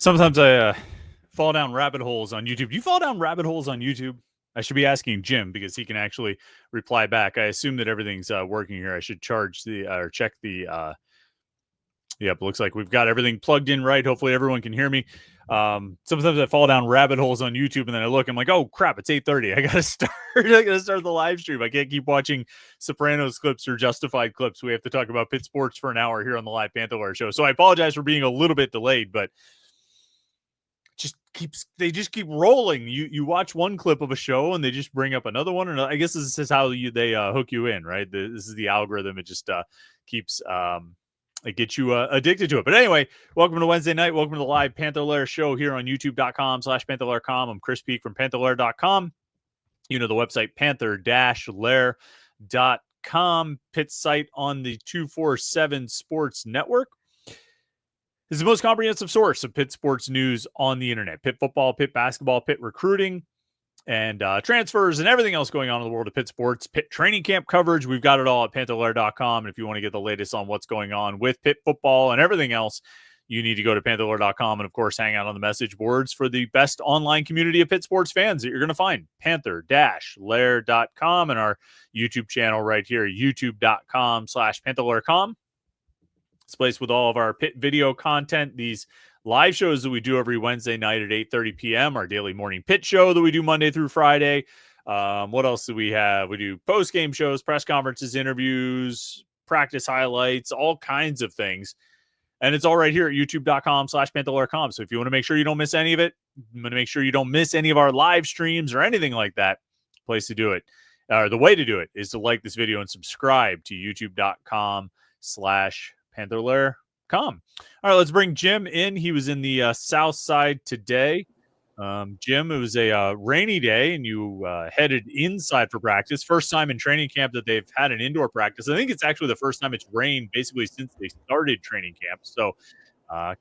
Sometimes I fall down rabbit holes on YouTube. Do you fall down rabbit holes on YouTube? I should be asking Jim because he can actually reply back. I assume that everything's working here. I should charge the or check the. Yep, looks like we've got everything plugged in right. Hopefully, everyone can hear me. Sometimes I fall down rabbit holes on YouTube, and then I look. I'm like, oh crap! It's 8:30. I gotta start. I gotta start the live stream. I can't keep watching Sopranos clips or Justified clips. We have to talk about Pitt sports for an hour here on the live Panther-Lair Show. So I apologize for being a little bit delayed, but they just keep rolling. You watch one clip of a show and they just bring up another one, and I guess this is how they hook you in, right? This is the algorithm. It just keeps it gets you addicted to it. But anyway, welcome to Wednesday night. Welcome to the live Panther-Lair Show here on youtube.com/Panther-Lair.com. I'm Chris Peak from Panther-Lair.com. You know the website Panther-Lair.com. Pitt's site on the 247 Sports Network. This is the most comprehensive source of Pitt sports news on the internet. Pitt football, Pitt basketball, Pitt recruiting, and transfers, and everything else going on in the world of Pitt sports. Pitt training camp coverage. We've got it all at Panther-Lair.com. And if you want to get the latest on what's going on with Pitt football and everything else, you need to go to Panther-Lair.com and, of course, hang out on the message boards for the best online community of Pitt sports fans that you're going to find. Panther-Lair.com and our YouTube channel right here, youtube.com/Panther-Lair.com. It's a place with all of our Pitt video content, these live shows that we do every Wednesday night at 8:30 p.m., our daily morning Pitt show that we do Monday through Friday. What else do we have? We do post-game shows, press conferences, interviews, practice highlights, all kinds of things. And it's all right here at youtube.com/Panther-Lair.com. So if you want to make sure you don't miss any of it, you want to make sure you don't miss any of our live streams or anything like that, place to do it. The way to do it is to like this video and subscribe to youtube.com/Panther-Lair.com. All right, let's bring Jim in. He was in the South Side today. Jim, it was a rainy day, and you headed inside for practice. First time in training camp that they've had an indoor practice. I think it's actually the first time it's rained basically since they started training camp. So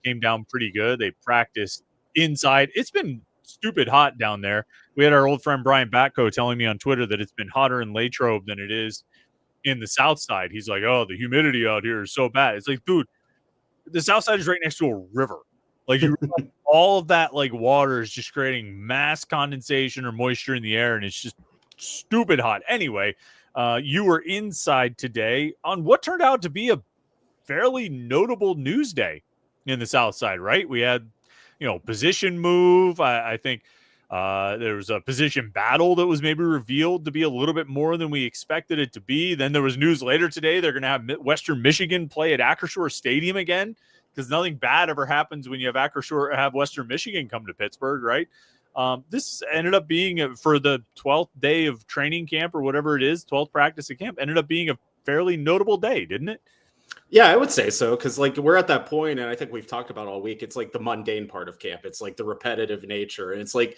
came down pretty good. They practiced inside. It's been stupid hot down there. We had our old friend Brian Batko telling me on Twitter that it's been hotter in Latrobe than it is in the South Side. He's like, oh, the humidity out here is so bad. It's like, dude, the South Side is right next to a river. Like, all of that like water is just creating mass condensation or moisture in the air, and it's just stupid hot. Anyway, you were inside today on what turned out to be a fairly notable news day in the South Side, right? We had, position move. I think there was a position battle that was maybe revealed to be a little bit more than we expected it to be. Then there was news later today. They're going to have Western Michigan play at Acrisure Stadium again, because nothing bad ever happens when you have Western Michigan come to Pittsburgh, right? This ended up being, for the 12th day of training camp or whatever it is, 12th practice of camp, ended up being a fairly notable day, didn't it? Yeah, I would say so, because we're at that point, and I think we've talked about all week. It's like the mundane part of camp. It's like the repetitive nature, and it's like,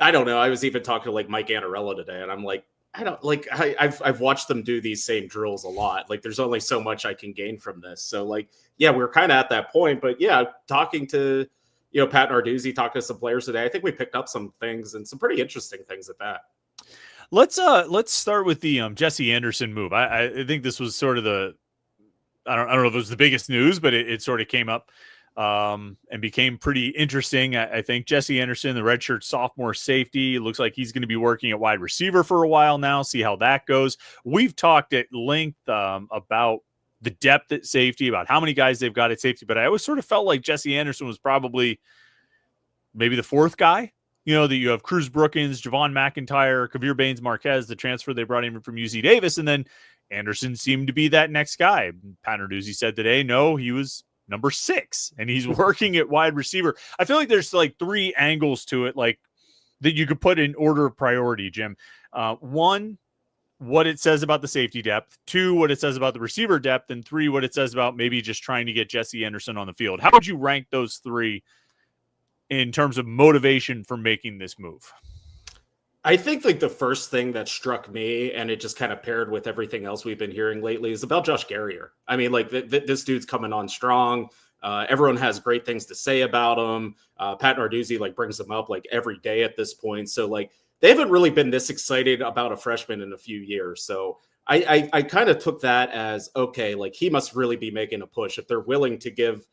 I don't know. I was even talking to Mike Anarella today, and I'm like, I've watched them do these same drills a lot. Like, there's only so much I can gain from this. So yeah, we're kind of at that point. But yeah, talking to Pat Narduzzi, talking to some players today, I think we picked up some things, and some pretty interesting things at that. Let's start with the Jesse Anderson move. I think this was sort of I don't know if it was the biggest news, but it sort of came up and became pretty interesting. I think Jesse Anderson, the redshirt sophomore safety, looks like he's going to be working at wide receiver for a while now. See how that goes. We've talked at length about the depth at safety, about how many guys they've got at safety, but I always sort of felt like Jesse Anderson was probably maybe the fourth guy. That you have Cruz Brookins, Javon McIntyre, Kavir Baines-Marquez, the transfer they brought in from UC Davis, and then Anderson seemed to be that next guy. Pat Narduzzi said today, no, he was number 6, and he's working at wide receiver. I feel like there's three angles to it, that you could put in order of priority, Jim. One, what it says about the safety depth. 2, what it says about the receiver depth. And 3, what it says about maybe just trying to get Jesse Anderson on the field. How would you rank those 3 in terms of motivation for making this move? I think the first thing that struck me, and it just kind of paired with everything else we've been hearing lately, is about Josh Garrier. I mean, this dude's coming on strong. Everyone has great things to say about him. Pat Narduzzi brings him up every day at this point. So they haven't really been this excited about a freshman in a few years. So I kind of took that as, okay, he must really be making a push if they're willing to give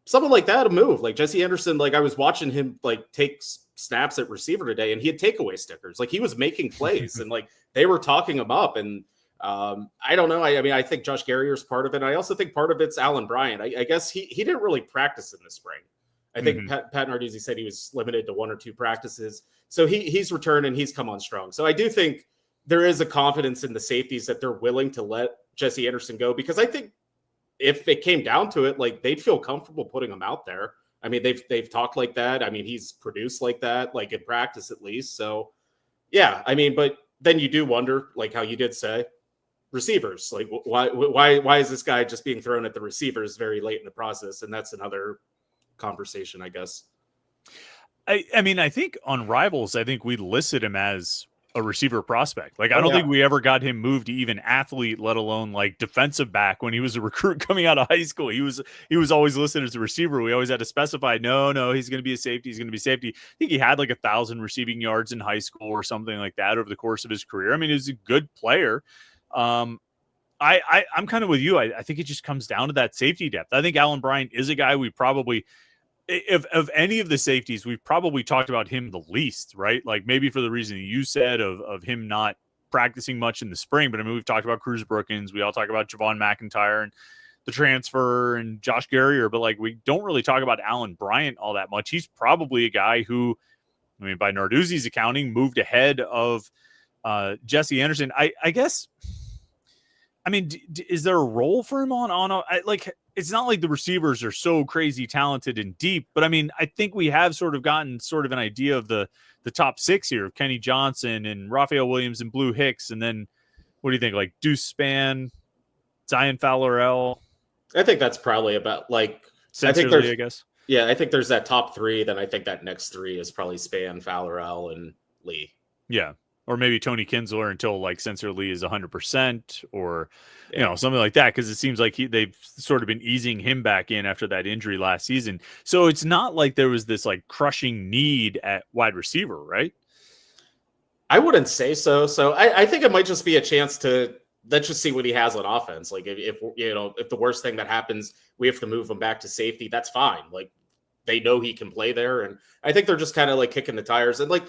someone like that a move. Like Jesse Anderson, like I was watching him like take snaps at receiver today, and he had takeaway stickers. Like he was making plays, and like they were talking him up. And I don't know. I mean, I think Josh Garrier's part of it. I also think part of it's Alan Bryant. I guess he didn't really practice in the spring. I think Pat Narduzzi said he was limited to 1 or 2 practices. So he's returned and he's come on strong. So I do think there is a confidence in the safeties that they're willing to let Jesse Anderson go, because I think if it came down to it, like they'd feel comfortable putting him out there. I mean, they've talked like that. I mean, he's produced like that, like in practice at least. So yeah, I mean, but then you do wonder, like how you did say, receivers, like why is this guy just being thrown at the receivers very late in the process? And that's another conversation, I guess. I mean, I think on Rivals, I think we listed him as a receiver prospect. Like, I don't think we ever got him moved to even athlete, let alone like defensive back when he was a recruit coming out of high school. He was always listed as a receiver. We always had to specify, no, he's going to be a safety. He's going to be safety. I think he had like 1,000 receiving yards in high school or something like that over the course of his career. I mean, he was a good player. I'm kind of with you. I think it just comes down to that safety depth. I think Alan Bryant is a guy we probably, if of any of the safeties, we've probably talked about him the least, right? Like maybe for the reason you said of him not practicing much in the spring. But I mean, we've talked about Cruz Brookins. We all talk about Javon McIntyre and the transfer and Josh Garrier, but like we don't really talk about Alan Bryant all that much. He's probably a guy who, I mean, by Narduzzi's accounting, moved ahead of Jesse Anderson. I guess. I mean, is there a role for him like, it's not like the receivers are so crazy talented and deep, but I mean, I think we have sort of gotten sort of an idea of the top 6 here of Kenny Johnson and Raphael Williams and Blue Hicks. And then what do you think? Like Deuce Spann, Zion Fowler-El. I think that's probably about like, I guess. Yeah. I think there's that top 3. Then I think that next 3 is probably Spann, Fowler-El, and Lee. Yeah. Or maybe Tony Kinsler until like Sensor Lee is 100% or, you know, something like that. Cause it seems like they've sort of been easing him back in after that injury last season. So it's not like there was this like crushing need at wide receiver, right? I wouldn't say so. So I think it might just be a chance to, let's just see what he has on offense. Like if you know, if the worst thing that happens, we have to move him back to safety, that's fine. Like they know he can play there. And I think they're just kind of like kicking the tires and like,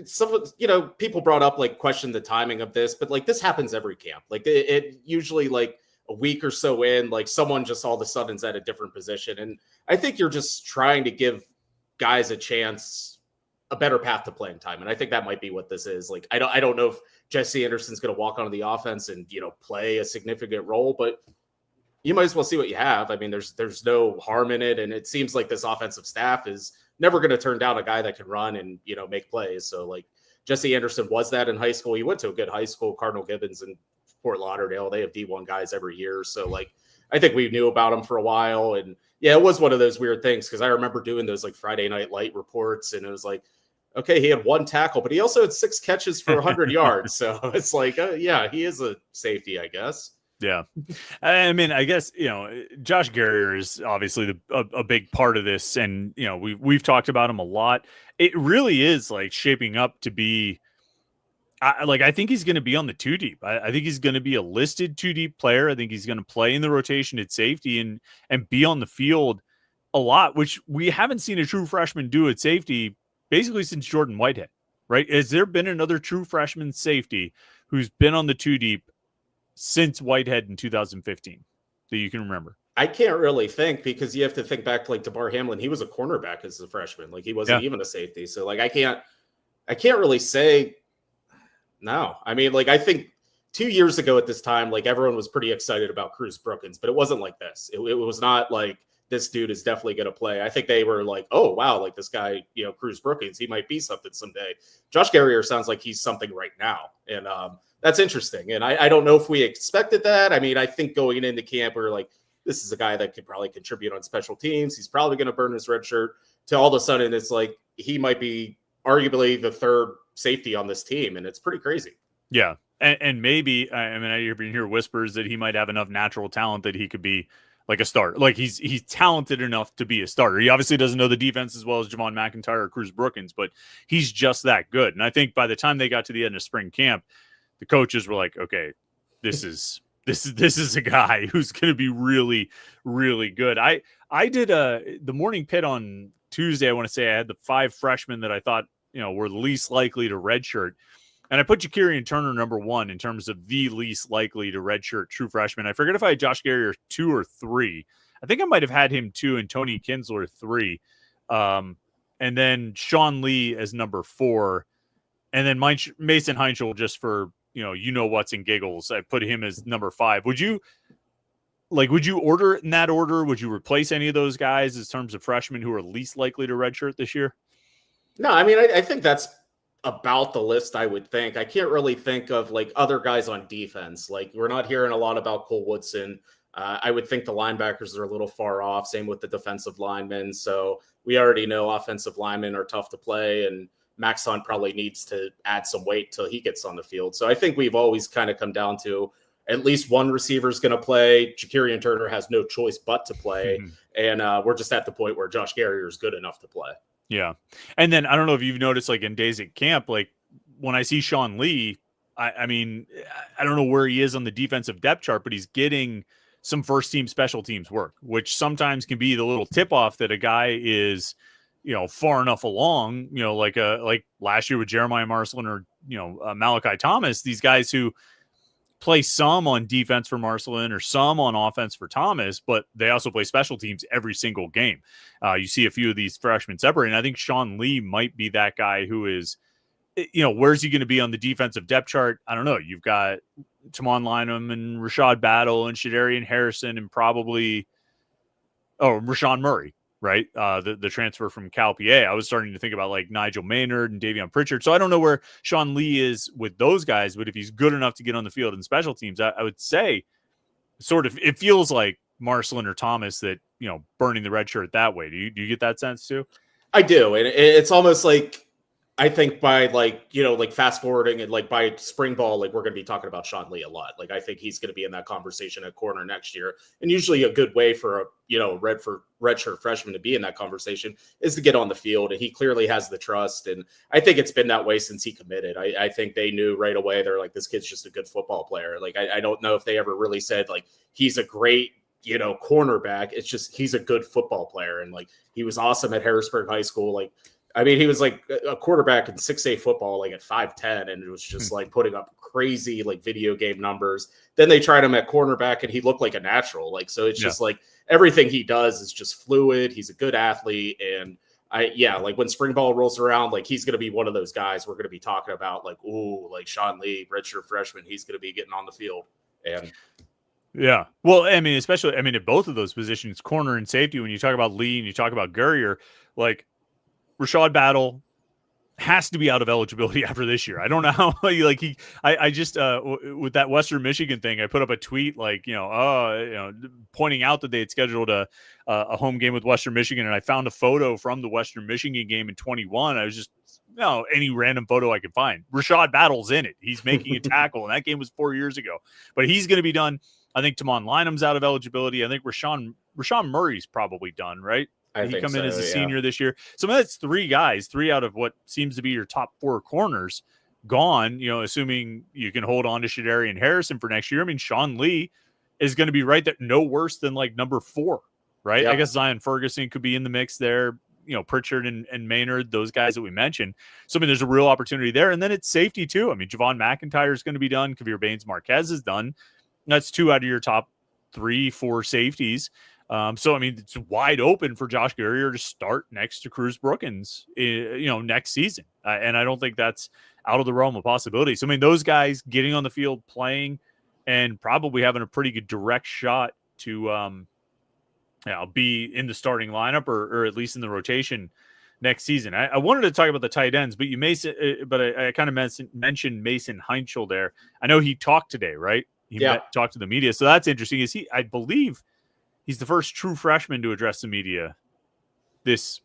some, you know, people brought up like question the timing of this, but like this happens every camp. Like it usually like a week or so in, like someone just all of a sudden's at a different position. And I think you're just trying to give guys a chance, a better path to playing time. And I think that might be what this is. Like, I don't know if Jesse Anderson's going to walk onto the offense and, you know, play a significant role, but you might as well see what you have. I mean, there's no harm in it. And it seems like this offensive staff is never going to turn down a guy that can run and, you know, make plays. So like Jesse Anderson was that in high school. He went to a good high school, Cardinal Gibbons in Fort Lauderdale. They have D1 guys every year. So like, I think we knew about him for a while. And yeah, it was one of those weird things. Cause I remember doing those like Friday Night Light reports and it was like, okay, he had 1 tackle, but he also had 6 catches for 100 yards. So it's like, yeah, he is a safety, I guess. Yeah. I mean, I guess, you know, Josh Garrier is obviously a big part of this. And, you know, we've talked about him a lot. It really is like shaping up to be I think he's going to be on the 2 deep. I think he's going to be a listed 2 deep player. I think he's going to play in the rotation at safety and be on the field a lot, which we haven't seen a true freshman do at safety basically since Jordan Whitehead, right? Has there been another true freshman safety who's been on the 2 deep since Whitehead in 2015 that you can remember? I can't really think because you have to think back to like DeBar Hamlin. He was a cornerback as a freshman. Like he wasn't even a safety. So like, I can't really say no. I mean, like, I think 2 years ago at this time, like everyone was pretty excited about Cruz Brookins, but it wasn't like this. It was not like this dude is definitely going to play. I think they were like, oh wow, like this guy, you know, Cruz Brookins, he might be something someday. Josh Garrier sounds like he's something right now. And, that's interesting. And I don't know if we expected that. I mean, I think going into camp, we were like, this is a guy that could probably contribute on special teams. He's probably going to burn his red shirt. To all of a sudden, it's like he might be arguably the 3rd safety on this team. And it's pretty crazy. Yeah. And maybe, I mean, I hear whispers that he might have enough natural talent that he could be like a starter. Like he's talented enough to be a starter. He obviously doesn't know the defense as well as Javon McIntyre or Cruz Brookins, but he's just that good. And I think by the time they got to the end of spring camp, the coaches were like, okay, this is this is a guy who's going to be really, really good. I did the morning pit on Tuesday. I want to say I had the 5 freshmen that I thought, were the least likely to redshirt. And I put Jakarian Turner number 1 in terms of the least likely to redshirt true freshman. I forget if I had Josh Garrier 2 or 3. I think I might have had him 2 and Tony Kinsler 3. And then Sean Lee as number 4. And then Mason Heinschel, just for, what's in giggles, I put him as number 5. Would you order it in that order? Would you replace any of those guys in terms of freshmen who are least likely to redshirt this year? No, I mean, I think that's about the list, I would think. I can't really think of like other guys on defense. Like, we're not hearing a lot about Cole Woodson. I would think the linebackers are a little far off. Same with the defensive linemen. So we already know offensive linemen are tough to play, and Max Hunt probably needs to add some weight till he gets on the field. So I think we've always kind of come down to at least one receiver is going to play. Jakarian Turner has no choice but to play. And we're just at the point where Josh Garrier is good enough to play. Yeah. And then I don't know if you've noticed, like in days at camp, like when I see Sean Lee, I mean, I don't know where he is on the defensive depth chart, but he's getting some first team special teams work, which sometimes can be the little tip off that a guy is, far enough along, like last year with Jeremiah Marcelin or, Malachi Thomas, these guys who play some on defense for Marcelin or some on offense for Thomas, but they also play special teams every single game. You see a few of these freshmen separate, and I think Sean Lee might be that guy who is, where's he going to be on the defensive depth chart? I don't know. You've got Tamon Lynham and Rashad Battle and Shadarian Harrison and probably, Rashawn Murray, right? The transfer from Cal PA. I was starting to think about like Nigel Maynard and Davion Pritchard. So I don't know where Sean Lee is with those guys, but if he's good enough to get on the field in special teams, I would say sort of, it feels like Marcelin or Thomas that, burning the red shirt that way. Do you get that sense too? I do. And it's almost like, I think by fast forwarding and like by spring ball, like we're going to be talking about Sean Lee a lot. Like, I think he's going to be in that conversation at corner next year. And usually a good way for a, redshirt freshman to be in that conversation is to get on the field. And he clearly has the trust. And I think it's been that way since he committed. I think they knew right away. They're like, this kid's just a good football player. Like, I don't know if they ever really said like, he's a great, cornerback. It's just, he's a good football player. And like, he was awesome at Harrisburg High School. Like, I mean, he was like a quarterback in 6A football, like at 5'10", and it was just like putting up crazy like video game numbers. Then they tried him at cornerback, and he looked like a natural. Like, so it's just like everything he does is just fluid. He's a good athlete, and like when spring ball rolls around, like he's going to be one of those guys we're going to be talking about. Like, ooh, like Sean Lee, redshirt freshman, he's going to be getting on the field. And yeah, well, I mean, especially, at both of those positions, corner and safety. When you talk about Lee and you talk about Gurrier, like, Rashad Battle has to be out of eligibility after this year. I don't know how I just with that Western Michigan thing, I put up a tweet like, pointing out that they had scheduled a home game with Western Michigan. And I found a photo from the Western Michigan game in 21. I was just, any random photo I could find. Rashad Battle's in it. He's making a tackle, and that game was 4 years ago, but he's going to be done. I think Tamon Lynham's out of eligibility. I think Rashawn Murray's probably done, right? He come in as a senior this year. So that's 3 guys, 3 out of what seems to be your top 4 corners gone, assuming you can hold on to Shadarian Harrison for next year. I mean, Sean Lee is going to be right there, no worse than like number 4, right? Yeah. I guess Zion Ferguson could be in the mix there, Pritchard and Maynard, those guys that we mentioned. So, I mean, there's a real opportunity there. And then it's safety too. I mean, Javon McIntyre is going to be done. Kavir Baines-Marquez is done. That's 2 out of your top 3-4 safeties. So, I mean, it's wide open for Josh Gurrier to start next to Cruz Brookins, next season. And I don't think that's out of the realm of possibility. So, I mean, those guys getting on the field, playing, and probably having a pretty good direct shot to be in the starting lineup or at least in the rotation next season. I wanted to talk about the tight ends, but I kind of mentioned Mason Heinschel there. I know he talked today, right? He talked to the media. So that's interesting. I believe he's the first true freshman to address the media this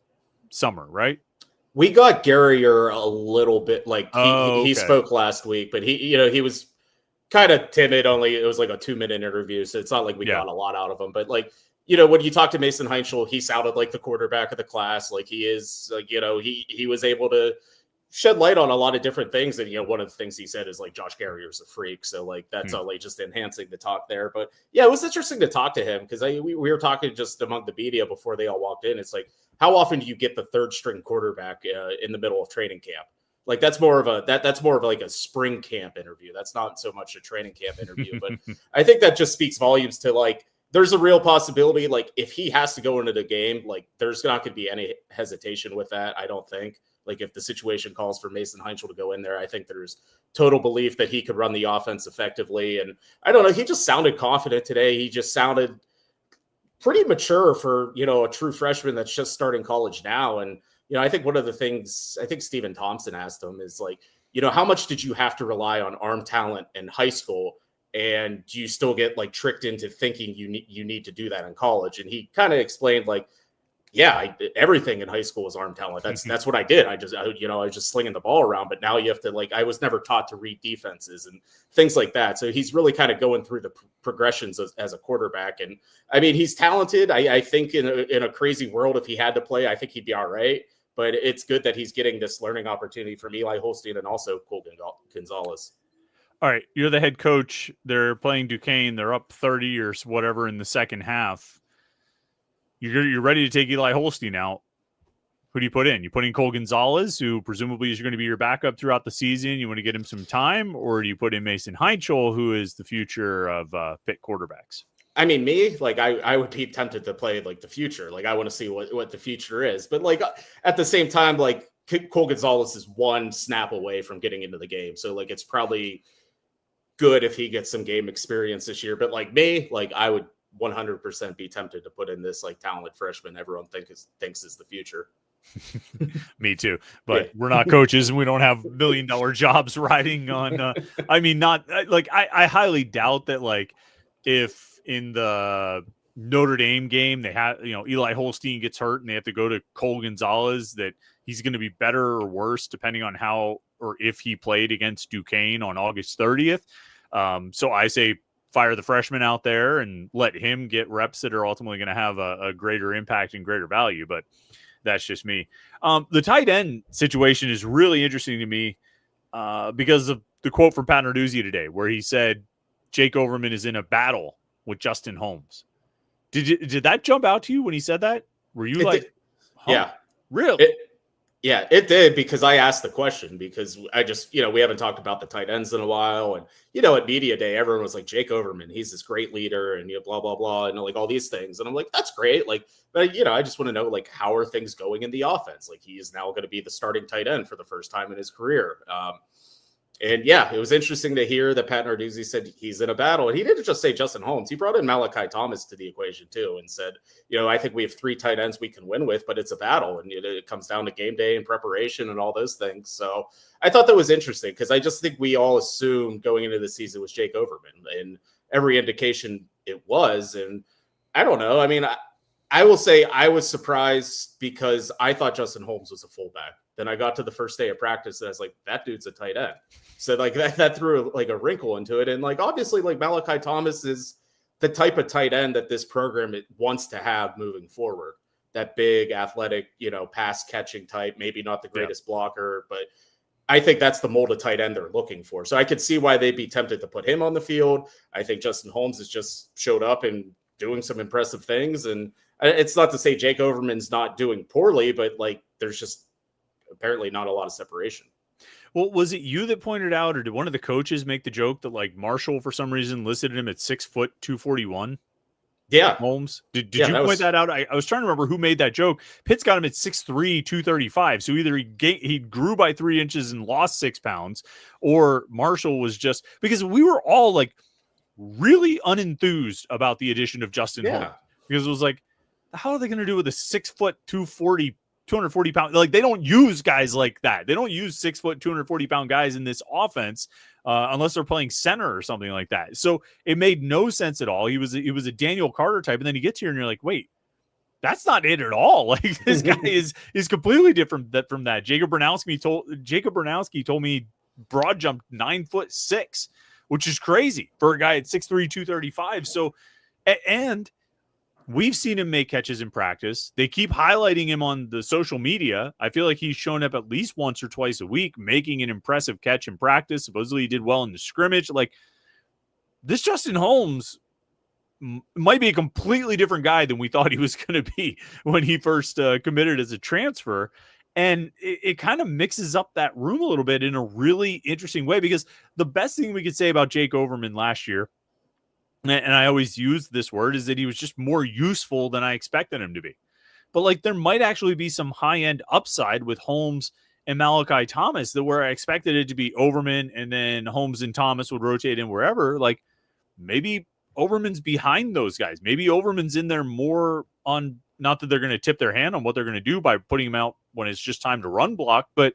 summer, right? We got Garrier a little bit, like he spoke last week, but he was kind of timid. Only it was like a 2-minute interview, so it's not like we got a lot out of him. But like, when you talk to Mason Heinschel, he sounded like the quarterback of the class. Like he is, like, he was able to shed light on a lot of different things. And, one of the things he said is like Josh Garrier's a freak. So like, that's only just enhancing the talk there. But yeah, it was interesting to talk to him because we were talking just among the media before they all walked in. It's like, how often do you get the third string quarterback in the middle of training camp? Like that's more of like a spring camp interview. That's not so much a training camp interview, but I think that just speaks volumes to like, there's a real possibility. Like if he has to go into the game, like there's not going to be any hesitation with that. I don't think. Like if the situation calls for Mason Heinzel to go in there, I think there's total belief that he could run the offense effectively. And I don't know, he just sounded confident today. He just sounded pretty mature for, a true freshman that's just starting college now. And, I think one of the things I think Stephen Thompson asked him is like, how much did you have to rely on arm talent in high school? And do you still get like tricked into thinking you need to do that in college? And he kind of explained like, yeah, everything in high school was arm talent. That's what I did. I was just slinging the ball around. But now you have to I was never taught to read defenses and things like that. So he's really kind of going through the progressions as a quarterback. And I mean, he's talented. I think in a crazy world, if he had to play, I think he'd be all right. But it's good that he's getting this learning opportunity from Eli Holstein and also Cole Gonzalez. All right, you're the head coach. They're playing Duquesne. They're up 30 or whatever in the second half. You're ready to take Eli Holstein out. Who do you put in? You put in Cole Gonzalez, who presumably is going to be your backup throughout the season. You want to get him some time, or do you put in Mason Heinzel, who is the future of Pitt quarterbacks? I mean, me, like I would be tempted to play like the future. Like I want to see what the future is. But like at the same time, like Cole Gonzalez is one snap away from getting into the game. So like it's probably good if he gets some game experience this year. But like me, like I would 100% be tempted to put in this like talented freshman everyone thinks is the future. Me too, but we're not coaches and we don't have $1 million jobs riding on I mean, not like I highly doubt that like if in the Notre Dame game they had Eli Holstein gets hurt and they have to go to Cole Gonzalez, that he's going to be better or worse depending on how or if he played against Duquesne on August 30th. So I say fire the freshman out there and let him get reps that are ultimately going to have a greater impact and greater value. But that's just me. The tight end situation is really interesting to me because of the quote from Pat Narduzzi today, where he said Jake Overman is in a battle with Justin Holmes. Did that jump out to you when he said that? Were you yeah, really? Yeah, it did, because I asked the question, because I just, we haven't talked about the tight ends in a while. And, at media day, everyone was like, Jake Overman, he's this great leader and blah, blah, blah. And like all these things. And I'm like, that's great. Like, but I just want to know, like, how are things going in the offense? Like he is now going to be the starting tight end for the first time in his career. And yeah, it was interesting to hear that Pat Narduzzi said he's in a battle. And he didn't just say Justin Holmes. He brought in Malachi Thomas to the equation too and said, I think we have 3 tight ends we can win with, but it's a battle. And it comes down to game day and preparation and all those things. So I thought that was interesting, because I just think we all assumed going into the season was Jake Overman, and every indication it was. And I don't know. I mean, I will say I was surprised, because I thought Justin Holmes was a fullback. Then I got to the first day of practice and I was like, that dude's a tight end. So like that threw like a wrinkle into it. And like, obviously like Malachi Thomas is the type of tight end that this program wants to have moving forward. That big, athletic, pass catching type, maybe not the greatest blocker, but I think that's the mold of tight end they're looking for. So I could see why they'd be tempted to put him on the field. I think Justin Holmes has just showed up and doing some impressive things. And it's not to say Jake Overman's not doing poorly, but like there's just apparently not a lot of separation. Well, was it you that pointed out, or did one of the coaches make the joke that like Marshall for some reason listed him at 6 foot 241? Yeah. Holmes. Did you point that out? I was trying to remember who made that joke. Pitt's got him at 6'3", 235. So either he grew by 3 inches and lost 6 pounds, or Marshall was just, because we were all like really unenthused about the addition of Justin Holmes, because it was like, how are they going to do with a 6 foot 240 pounds? Like, they don't use guys like that. They don't use 6 foot 240 pound guys in this offense unless they're playing center or something like that. So it made no sense at all. He was a Daniel Carter type, and then he gets here and you're like, wait, that's not it at all. Like, this guy is completely different from that. Jacob Bernowski told me broad jumped 9'6", which is crazy for a guy at 6'3", 235. So, and We've seen him make catches in practice. They keep highlighting him on the social media. I feel like he's shown up at least once or twice a week, making an impressive catch in practice. Supposedly he did well in the scrimmage. Like, this Justin Holmes might be a completely different guy than we thought he was going to be when he first committed as a transfer. And it kind of mixes up that room a little bit in a really interesting way, because the best thing we could say about Jake Overman last year, and I always use this word, is that he was just more useful than I expected him to be. But like, there might actually be some high-end upside with Holmes and Malachi Thomas, that where I expected it to be Overman and then Holmes and Thomas would rotate in wherever. Like, maybe Overman's behind those guys. Maybe Overman's in there more on, not that they're going to tip their hand on what they're going to do by putting him out when it's just time to run block. But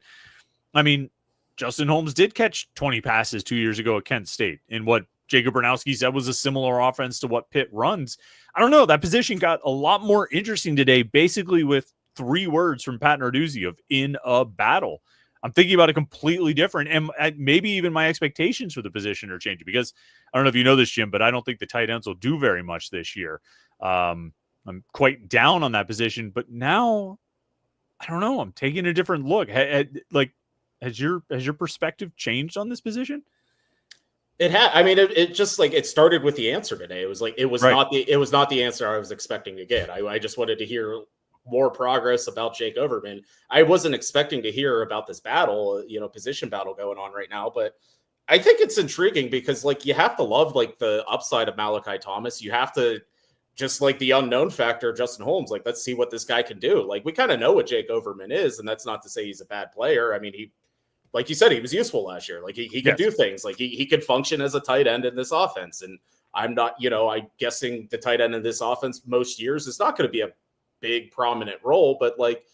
I mean, Justin Holmes did catch 20 passes 2 years ago at Kent State in what Jacob Bernowski said was a similar offense to what Pitt runs. I don't know. That position got a lot more interesting today, basically with 3 words from Pat Narduzzi of "in a battle." I'm thinking about it completely different. And maybe even my expectations for the position are changing, because I don't know if you know this, Jim, but I don't think the tight ends will do very much this year. I'm quite down on that position, but now I don't know. I'm taking a different look. Has your perspective changed on this position? It had. I mean, it just like, it started with the answer today. It was like, it was Right. not the answer I was expecting to get. I just wanted to hear more progress about Jake Overman. I wasn't expecting to hear about this battle, position battle going on right now, but I think it's intriguing because, like, you have to love, like, the upside of Malachi Thomas. You have to just, like, the unknown factor of Justin Holmes. Like, let's see what this guy can do. Like, we kind of know what Jake Overman is, and that's not to say he's a bad player. I mean, he, like you said, he was useful last year. Like, he could do things. Like, he could function as a tight end in this offense. And I'm not, I'm guessing the tight end in this offense most years is not going to be a big prominent role, but like,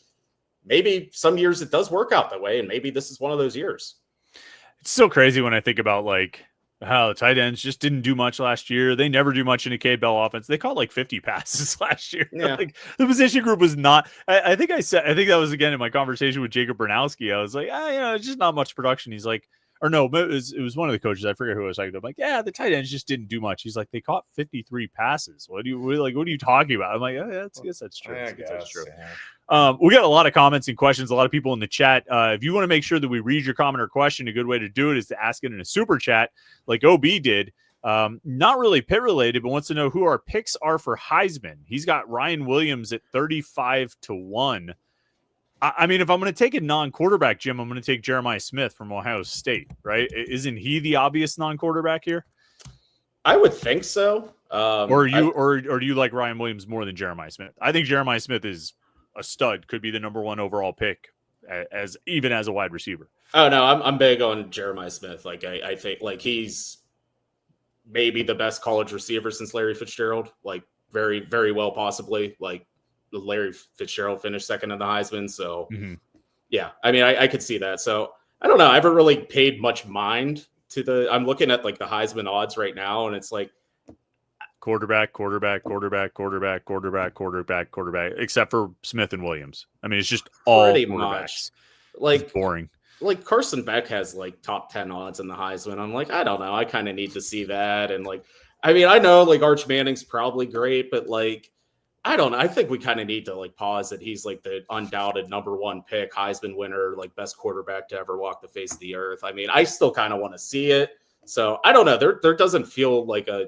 maybe some years it does work out that way, and maybe this is one of those years. It's so crazy when I think about like how the tight ends just didn't do much last year. They never do much in a K Bell offense. They caught like 50 passes last year. Yeah. Like, the position group was not. I think that was again in my conversation with Jacob Bernowski. I was like, it's just not much production. He's like, or no, it was one of the coaches. I forget who I was talking to. I'm like, yeah, the tight ends just didn't do much. He's like, they caught 53 passes. What are you talking about? I'm like, I guess that's true. I guess that's true. Yeah. We got a lot of comments and questions, a lot of people in the chat. If you want to make sure that we read your comment or question, a good way to do it is to ask it in a super chat like OB did. Not really Pitt related, but wants to know who our picks are for Heisman. He's got Ryan Williams at 35-1. I mean, if I'm going to take a non-quarterback, Jim, I'm going to take Jeremiah Smith from Ohio State, right? Isn't he the obvious non-quarterback here? I would think so. Or do you like Ryan Williams more than Jeremiah Smith? I think Jeremiah Smith is a stud, could be the number 1 overall pick as a wide receiver. Oh no, I'm big on Jeremiah Smith. Like, I think like he's maybe the best college receiver since Larry Fitzgerald. Like, very, very well possibly. Like, Larry Fitzgerald finished second in the Heisman. So yeah, I mean, I could see that. So I don't know. I haven't really paid much mind to I'm looking at like the Heisman odds right now, and it's like quarterback, except for Smith and Williams. I mean, it's just all pretty quarterbacks. Much. Like, it's boring. Like, Carson Beck has like top 10 odds in the Heisman. I'm like, I don't know. I kind of need to see that. And like, I mean, I know like Arch Manning's probably great, but like, I don't know. I think we kind of need to like pause that he's like the undoubted number 1 pick, Heisman winner, like best quarterback to ever walk the face of the earth. I mean, I still kind of want to see it. So I don't know. There doesn't feel like a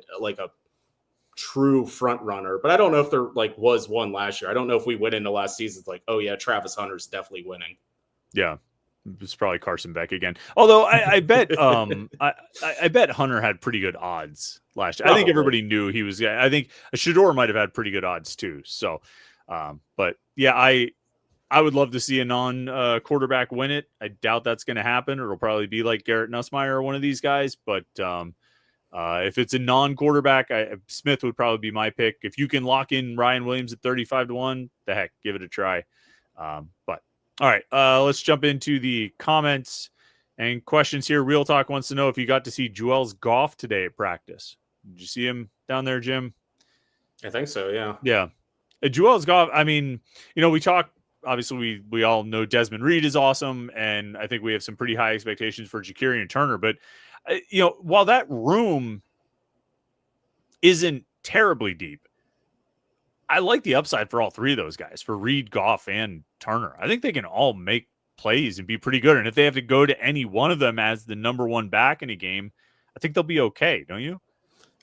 true front runner, but I don't know if there like was one last year. I don't know if we went into last season like, oh yeah, Travis Hunter's definitely winning. Yeah. It's probably Carson Beck again. Although I bet I bet Hunter had pretty good odds last year. I think everybody knew he was. I think Shador might have had pretty good odds too. So, but yeah, I would love to see a non-quarterback win it. I doubt that's going to happen. It'll probably be like Garrett Nussmeier or one of these guys. But if it's a non-quarterback, Smith would probably be my pick. If you can lock in Ryan Williams at 35-1, the heck, give it a try. But. All right, let's jump into the comments and questions here. Real Talk wants to know if you got to see Joel's Goff today at practice. Did you see him down there, Jim? I think so, yeah. Yeah. Joel's Goff, I mean, we talk, obviously we all know Desmond Reed is awesome, and I think we have some pretty high expectations for Ja'Kerian Turner. But, while that room isn't terribly deep, I like the upside for all three of those guys, for Reed, Goff, and Turner. I think they can all make plays and be pretty good. And if they have to go to any one of them as the number one back in a game, I think they'll be okay, don't you?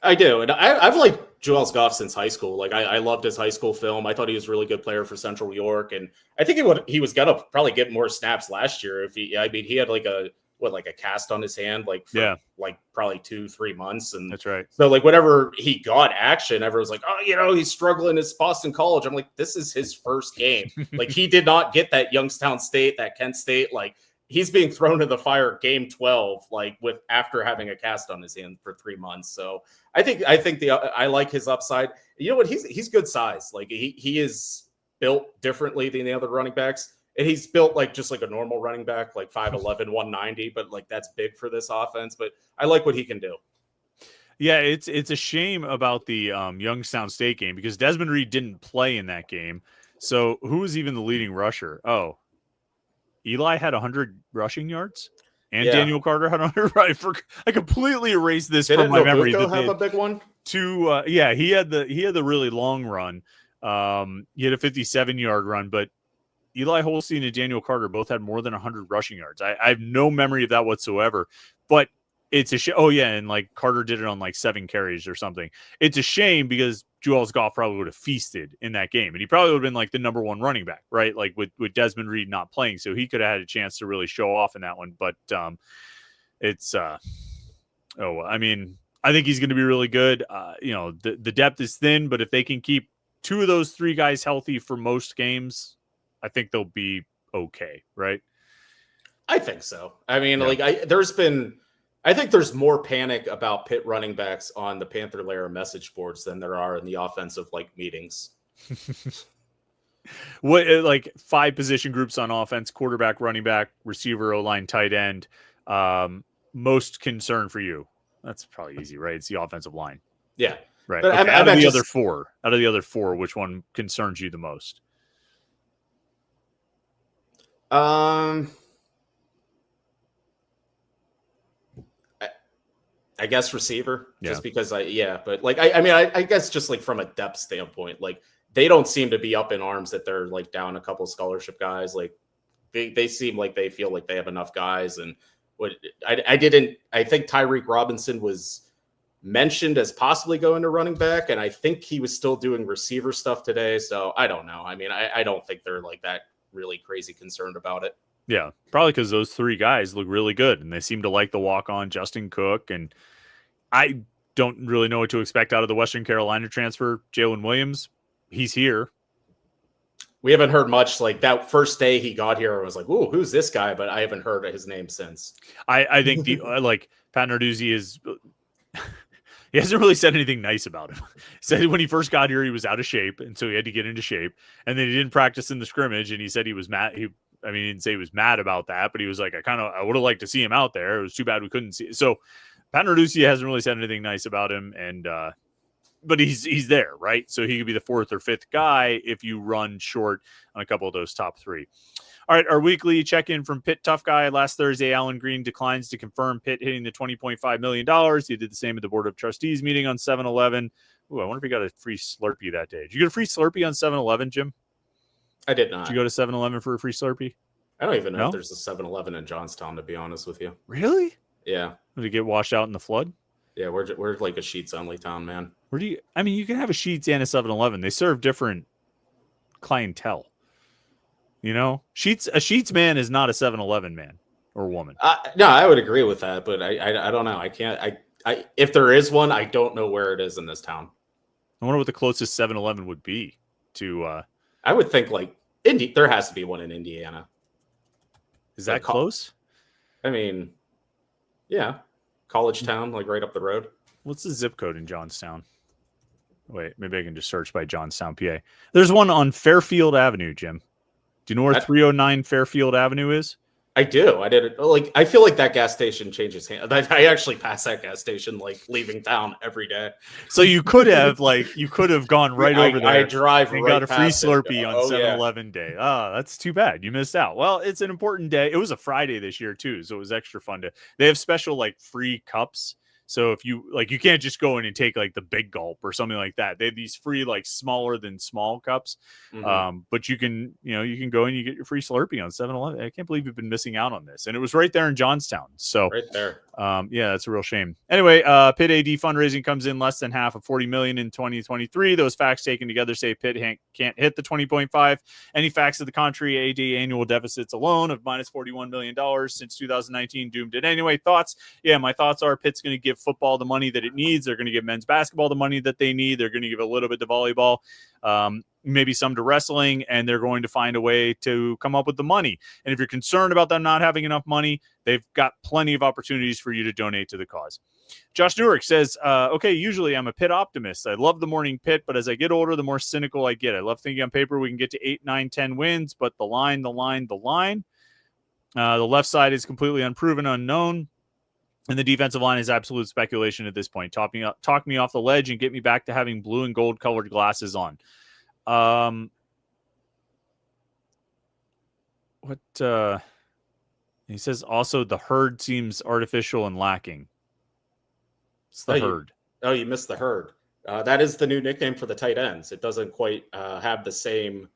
I do. And I've liked Joel Goff since high school. Like I loved his high school film. I thought he was a really good player for Central New York. And I think he was going to probably get more snaps last year. He had like a cast on his hand, like, for, like probably 2-3 months. And that's right. So like whenever he got action, everyone's like, oh, he's struggling at Boston College. I'm like, this is his first game. Like he did not get that Youngstown State, that Kent State, like, he's being thrown to the fire game 12, like after having a cast on his hand for 3 months. So I think I like his upside. You know what? He's good size. Like he is built differently than the other running backs. And he's built like just like a normal running back, like 5'11", 190, but like that's big for this offense. But I like what he can do. Yeah, it's a shame about the Youngstown State game because Desmond Reed didn't play in that game. So who was even the leading rusher? Oh, Eli had 100 rushing yards, and Daniel Carter had 100. I completely erased this from my memory. Did have a big one? He had the really long run. He had a 57-yard run, but Eli Holstein and Daniel Carter both had more than 100 rushing yards. I have no memory of that whatsoever. But it's a shame. Oh yeah, and like Carter did it on like 7 carries or something. It's a shame because Joel Goff probably would have feasted in that game, and he probably would have been like the number one running back, right? Like with Desmond Reed not playing, so he could have had a chance to really show off in that one. But it's I think he's going to be really good. The depth is thin, but if they can keep 2 of those 3 guys healthy for most games, I think they'll be okay, right? I think so. I mean, I think there's more panic about Pitt running backs on the Panther-Lair message boards than there are in the offensive meetings. What like 5 position groups on offense: quarterback, running back, receiver, O-line, tight end. Most concern for you? That's probably easy, right? It's the offensive line. Yeah, right. Okay. Out of the other four, which one concerns you the most? I guess receiver, just because but I guess just like from a depth standpoint, like they don't seem to be up in arms that they're like down a couple scholarship guys. Like they seem like they feel like they have enough guys. And I think Tyreek Robinson was mentioned as possibly going to running back, and I think he was still doing receiver stuff today. So I don't know. I mean, I don't think they're like that really crazy concerned about it. Yeah, probably because those 3 guys look really good, and they seem to like the walk-on Justin Cook. And I don't really know what to expect out of the Western Carolina transfer, Jalen Williams. He's here. We haven't heard much. Like that first day he got here, I was like, "Ooh, who's this guy?" But I haven't heard his name since. I think Pat Narduzzi is. He hasn't really said anything nice about him. He said when he first got here, he was out of shape, and so he had to get into shape. And then he didn't practice in the scrimmage, and he said he was mad. He didn't say he was mad about that, but he was like, I would have liked to see him out there. It was too bad we couldn't see it. So Pat Narduzzi hasn't really said anything nice about him, and but he's there, right? So he could be the 4th or 5th guy if you run short on a couple of those top 3. All right, our weekly check-in from Pitt Tough Guy. Last Thursday, Alan Green declines to confirm Pitt hitting the $20.5 million. He did the same at the Board of Trustees meeting on 7-Eleven. Ooh, I wonder if he got a free Slurpee that day. Did you get a free Slurpee on 7-Eleven, Jim? I did not. Did you go to 7-Eleven for a free Slurpee? I don't even know if there's a 7-Eleven in Johnstown, to be honest with you. Really? Yeah. Did it get washed out in the flood? Yeah, we're like a Sheets-only town, man. You can have a Sheets and a 7-Eleven. They serve different clientele. You know? A Sheets man is not a 7-Eleven man or woman. No, I would agree with that, but I don't know. I can't. If there is one, I don't know where it is in this town. I wonder what the closest 7-Eleven would be to. I would think like there has to be one in Indiana. Is that close? I mean, yeah, college town, like right up the road. What's the zip code in Johnstown? Wait, maybe I can just search by Johnstown, PA. There's one on Fairfield Avenue, Jim. Do you know where 309 Fairfield Avenue is? I do. I did it. Like, I feel like that gas station changes hands. I actually pass that gas station like leaving town every day. So you could have gone right over there. I drive and right got a free past Slurpee on 7-Eleven day. Oh, that's too bad. You missed out. Well, it's an important day. It was a Friday this year too, so it was extra fun They have special like free cups. So if you like, you can't just go in and take like the big gulp or something like that. They have these free, like smaller than small cups. But you can go and you get your free Slurpee on 7-Eleven. I can't believe you've been missing out on this. And it was right there in Johnstown. So right there. Yeah, that's a real shame. Anyway, Pitt AD fundraising comes in less than half of $40 million in 2023. Those facts taken together say Pitt can't hit the 20.5. Any facts to the contrary, AD annual deficits alone of minus $41 million since 2019 doomed it anyway. Thoughts? Yeah, my thoughts are Pitt's going to give football the money that it needs. They're going to give men's basketball the money that they need. They're going to give a little bit to volleyball, maybe some to wrestling, and they're going to find a way to come up with the money. And if you're concerned about them not having enough money, they've got plenty of opportunities for you to donate to the cause. Josh Newark says, okay, usually I'm a Pitt optimist. I love the morning Pitt, but as I get older, the more cynical I get. I love thinking on paper we can get to 8, 9, 10 wins, but the line. The left side is completely unproven, unknown. And the defensive line is absolute speculation at this point. Talk me off the ledge and get me back to having blue and gold colored glasses on. He says also the herd seems artificial and lacking. It's the herd. You missed the herd. That is the new nickname for the tight ends. It doesn't quite have the same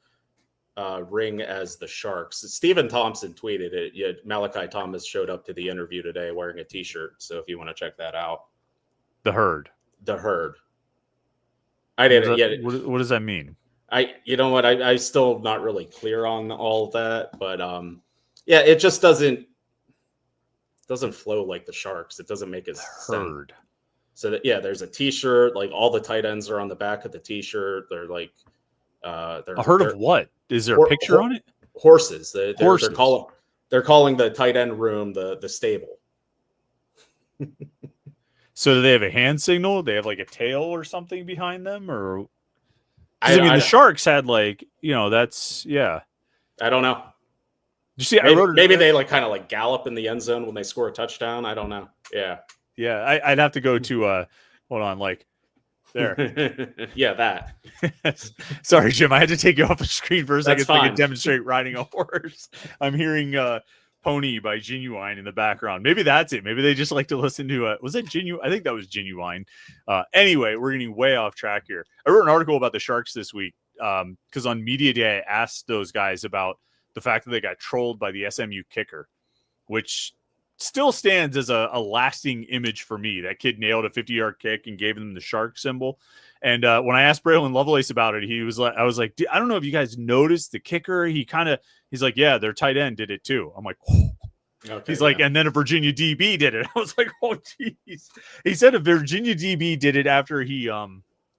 ring as the Sharks. Stephen Thompson tweeted it. Yeah, Malachi Thomas showed up to the interview today wearing a t-shirt. So if you want to check that out. The herd. I didn't yet. What does that mean? I'm still not really clear on all that, but yeah, it just doesn't flow like the Sharks. It doesn't make it herd. So that, yeah, there's a t-shirt, like all the tight ends are on the back of the t-shirt. They're like they're a herd of what? Is there a picture on it? Horses. Horses. They're calling the tight end room the stable. So do they have a hand signal? They have like a tail or something behind them, or the Sharks had that's I don't know. You see, maybe they like kind of like gallop in the end zone when they score a touchdown. I don't know. Yeah. I'd have to go to hold on, like there. Yeah, that. Sorry, Jim. I had to take you off the screen for a second so I could demonstrate riding a horse. I'm hearing Pony by Genuine in the background. Maybe that's it. Maybe they just like to listen to was that Genuine? I think that was Genuine. Anyway, we're getting way off track here. I wrote an article about the Sharks this week because on Media Day I asked those guys about the fact that they got trolled by the SMU kicker, which still stands as a lasting image for me. That kid nailed a 50-yard kick and gave them the shark symbol. And when I asked Braylon Lovelace about it, I was like, I don't know if you guys noticed the kicker. He's like, yeah, their tight end did it too. I'm like, whoa. Okay, he's like, and then a Virginia DB did it. I was like, oh, geez. He said a Virginia DB did it after he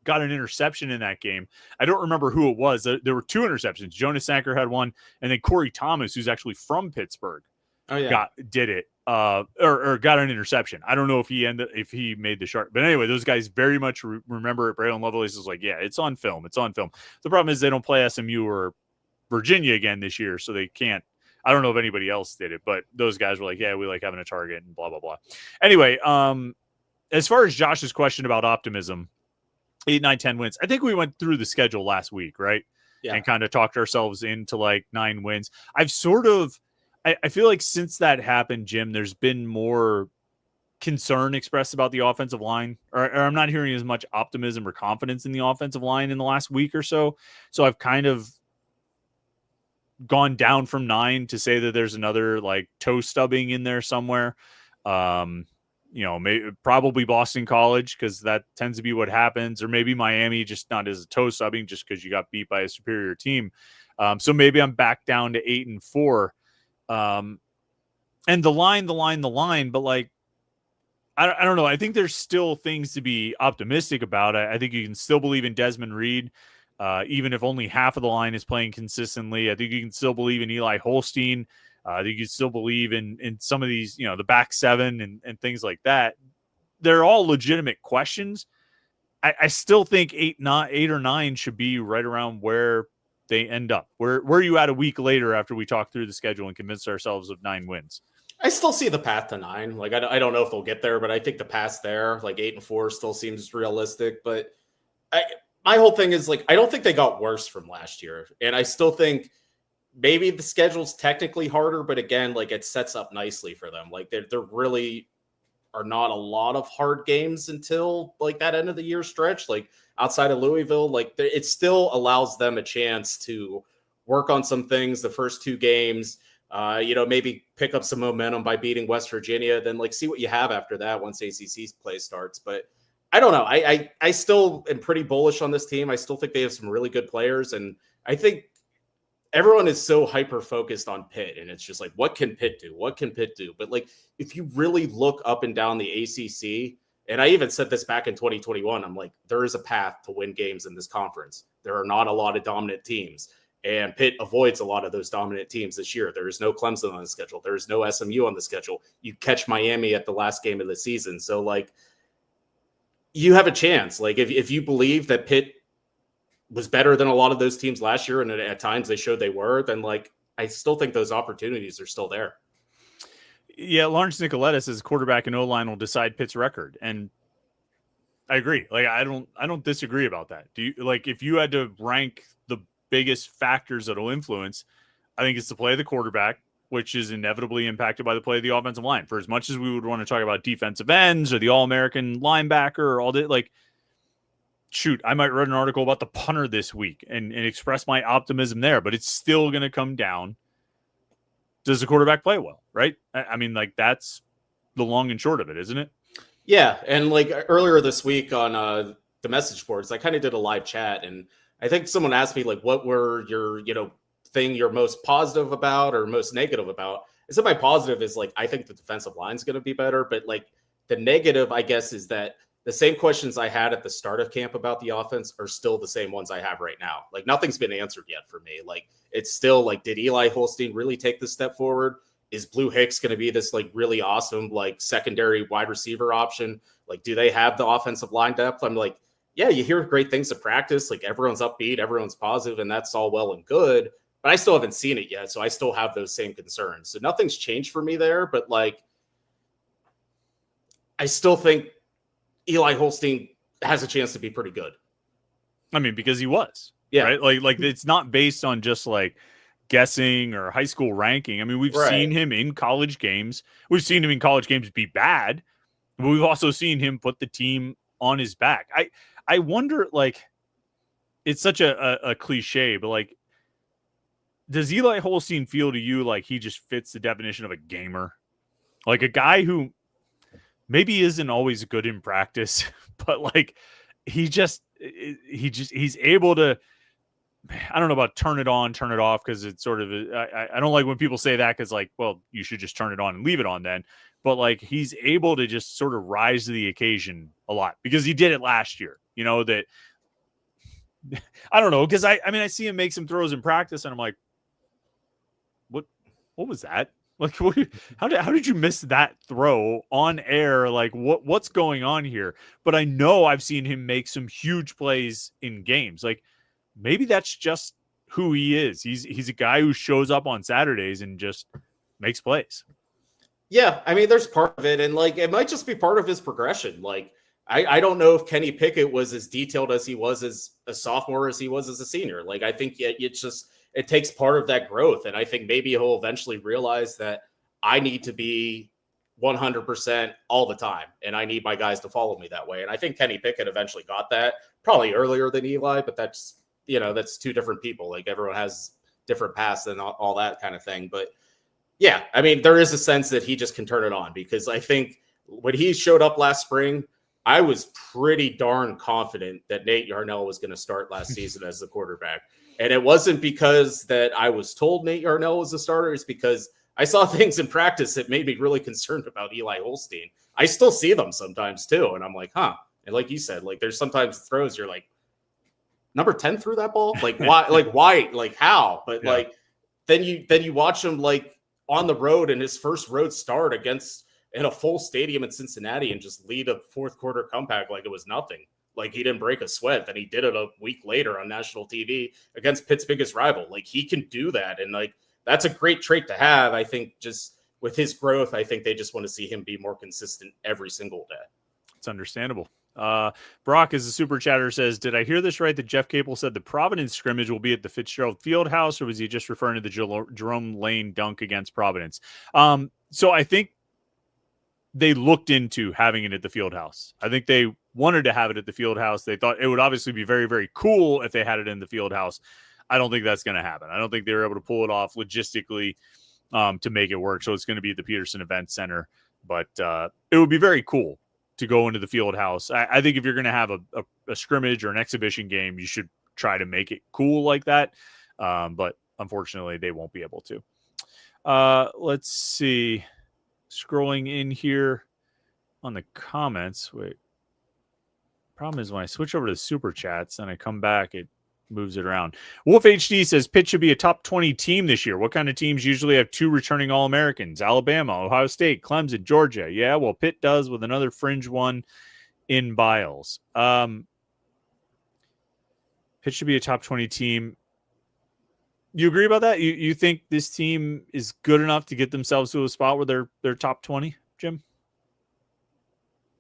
got an interception in that game. I don't remember who it was. There were 2 interceptions. Jonas Sanker had one, and then Corey Thomas, who's actually from Pittsburgh, did it. Or got an interception. I don't know if he made the shark, but anyway, those guys very much remember it. Braylon Lovelace is like, yeah, it's on film. The problem is they don't play SMU or Virginia again this year, so they can't. I don't know if anybody else did it, but those guys were like, yeah, we like having a target and blah blah blah. Anyway, as far as Josh's question about optimism, 8, 9, 10 wins. I think we went through the schedule last week, right? Yeah, and kind of talked ourselves into like 9 wins. I feel like since that happened, Jim, there's been more concern expressed about the offensive line, or I'm not hearing as much optimism or confidence in the offensive line in the last week or so. So I've kind of gone down from 9 to say that there's another like toe stubbing in there somewhere. Maybe probably Boston College, because that tends to be what happens, or maybe Miami, just not as a toe stubbing, just because you got beat by a superior team. So maybe I'm back down to 8-4. And the line, but like, I don't know. I think there's still things to be optimistic about. I think you can still believe in Desmond Reed, even if only half of the line is playing consistently. I think you can still believe in Eli Holstein. I think you can still believe in some of these, the back 7 and things like that. They're all legitimate questions. I still think 8 or 9 should be right around where they end up. Where are you at a week later after we talk through the schedule and convince ourselves of 9 wins? I still see the path to 9. Like, I don't know if they'll get there, but I think the path there, like 8-4 still seems realistic. But my whole thing is like, I don't think they got worse from last year. And I still think maybe the schedule's technically harder, but again, like it sets up nicely for them. Like they're really are not a lot of hard games until like that end of the year stretch, like outside of Louisville, like it still allows them a chance to work on some things the first 2 games, maybe pick up some momentum by beating West Virginia, then like see what you have after that once ACC play starts. But I don't know. I still am pretty bullish on this team. I still think they have some really good players, and I think everyone is so hyper focused on Pitt, and it's just like, what can Pitt do? What can Pitt do? But like, if you really look up and down the ACC, and I even said this back in 2021, I'm like, there is a path to win games in this conference. There are not a lot of dominant teams, and Pitt avoids a lot of those dominant teams this year. There is no Clemson on the schedule. There is no SMU on the schedule. You catch Miami at the last game of the season. So like, you have a chance. Like if you believe that Pitt was better than a lot of those teams last year, and at times they showed they were, then like I still think those opportunities are still there. Yeah, Lawrence Nicoletis as quarterback and O-line will decide Pitt's record, and I agree. Like I don't disagree about that. Do you like if you had to rank the biggest factors that will influence? I think it's the play of the quarterback, which is inevitably impacted by the play of the offensive line. For as much as we would want to talk about defensive ends or the All-American linebacker or all that, like, shoot, I might write an article about the punter this week and express my optimism there, but it's still going to come down. Does the quarterback play well, right? I mean, like, that's the long and short of it, isn't it? Yeah, and like earlier this week on the message boards, I kind of did a live chat, and I think someone asked me, like, what were your, thing you're most positive about or most negative about? I said my positive is, like, I think the defensive line's going to be better, but, like, the negative, I guess, is that the same questions I had at the start of camp about the offense are still the same ones I have right now. Like, nothing's been answered yet for me. Like, it's still like, did Eli Holstein really take this step forward? Is Blue Hicks going to be this like really awesome, like secondary wide receiver option? Like, do they have the offensive line depth? I'm like, yeah, you hear great things at practice. Like, everyone's upbeat, everyone's positive, and that's all well and good, but I still haven't seen it yet. So I still have those same concerns. So nothing's changed for me there, but like, I still think Eli Holstein has a chance to be pretty good. I mean, because he was, yeah, right? Like it's not based on just like guessing or high school ranking. I mean, we've seen him in college games. We've seen him in college games be bad, but we've also seen him put the team on his back. I wonder, like, it's such a cliche, but like, does Eli Holstein feel to you like he just fits the definition of a gamer? Like a guy who maybe isn't always good in practice, but like he's able to, I don't know about turn it on, turn it off, because it's sort of, I don't like when people say that, because like, well, you should just turn it on and leave it on then. But like, he's able to just sort of rise to the occasion a lot because he did it last year, that I don't know. Because I mean, I see him make some throws in practice and I'm like, what was that? Like, how did you miss that throw on air? Like, what's going on here? But I know I've seen him make some huge plays in games. Like, maybe that's just who he is. He's a guy who shows up on Saturdays and just makes plays. Yeah, I mean, there's part of it, and like it might just be part of his progression. Like, I don't know if Kenny Pickett was as detailed as he was as a sophomore as he was as a senior. Like, I think it takes part of that growth. And I think maybe he'll eventually realize that I need to be 100% all the time. And I need my guys to follow me that way. And I think Kenny Pickett eventually got that probably earlier than Eli, but that's two different people. Like, everyone has different paths and all that kind of thing. But yeah, I mean, there is a sense that he just can turn it on, because I think when he showed up last spring, I was pretty darn confident that Nate Yarnell was going to start last season as the quarterback. And it wasn't because that I was told Nate Yarnell was the starter. It's because I saw things in practice that made me really concerned about Eli Holstein. I still see them sometimes too. And I'm like, huh. And like you said, like, there's sometimes throws you're like, number 10 threw that ball? Like, why? Like, how? But yeah. Like, then you watch him like on the road in his first road start in a full stadium in Cincinnati and just lead a fourth quarter comeback like it was nothing. Like, he didn't break a sweat. Then he did it a week later on national TV against Pitt's biggest rival. Like, he can do that. And like, that's a great trait to have. I think just with his growth, I think they just want to see him be more consistent every single day. It's understandable. Brock, as a super chatter, says, did I hear this right that Jeff Capel said the Providence scrimmage will be at the Fitzgerald Fieldhouse, or was he just referring to the Jerome Lane dunk against Providence? So I think they looked into having it at the field house. I think they wanted to have it at the field house. They thought it would obviously be very, very cool if they had it in the field house. I don't think that's going to happen. I don't think they were able to pull it off logistically to make it work. So it's going to be at the Peterson Event Center. But it would be very cool to go into the field house. I think if you're going to have a scrimmage or an exhibition game, you should try to make it cool like that. But unfortunately, they won't be able to. Let's see. Scrolling in here on the comments. Wait. Problem is when I switch over to the super chats and I come back, it moves it around. Wolf HD says Pitt should be a top 20 team this year. What kind of teams usually have 2 returning All-Americans? Alabama, Ohio State, Clemson, Georgia. Yeah, well, Pitt does with another fringe one in Biles. Pitt should be a top 20 team. You agree about that? You think this team is good enough to get themselves to a spot where they're top 20, Jim?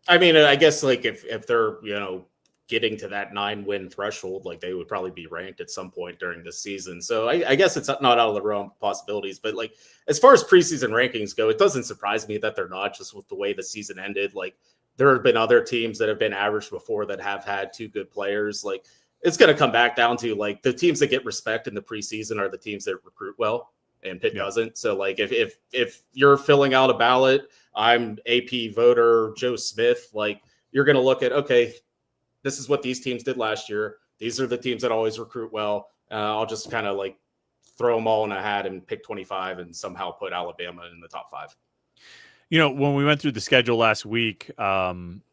I mean, I guess like if they're, getting to that 9-win threshold, like they would probably be ranked at some point during this season. So I guess it's not out of the realm of possibilities, but like as far as preseason rankings go, it doesn't surprise me that they're not, just with the way the season ended. Like there have been other teams that have been average before that have had 2 good players. Like it's going to come back down to like the teams that get respect in the preseason are the teams that recruit well, and Pitt doesn't. So like if you're filling out a ballot, I'm AP voter Joe Smith, like you're going to look at, okay, this is what these teams did last year. These are the teams that always recruit well. I'll just kind of like throw them all in a hat and pick 25 and somehow put Alabama in the top 5. When we went through the schedule last week, I'm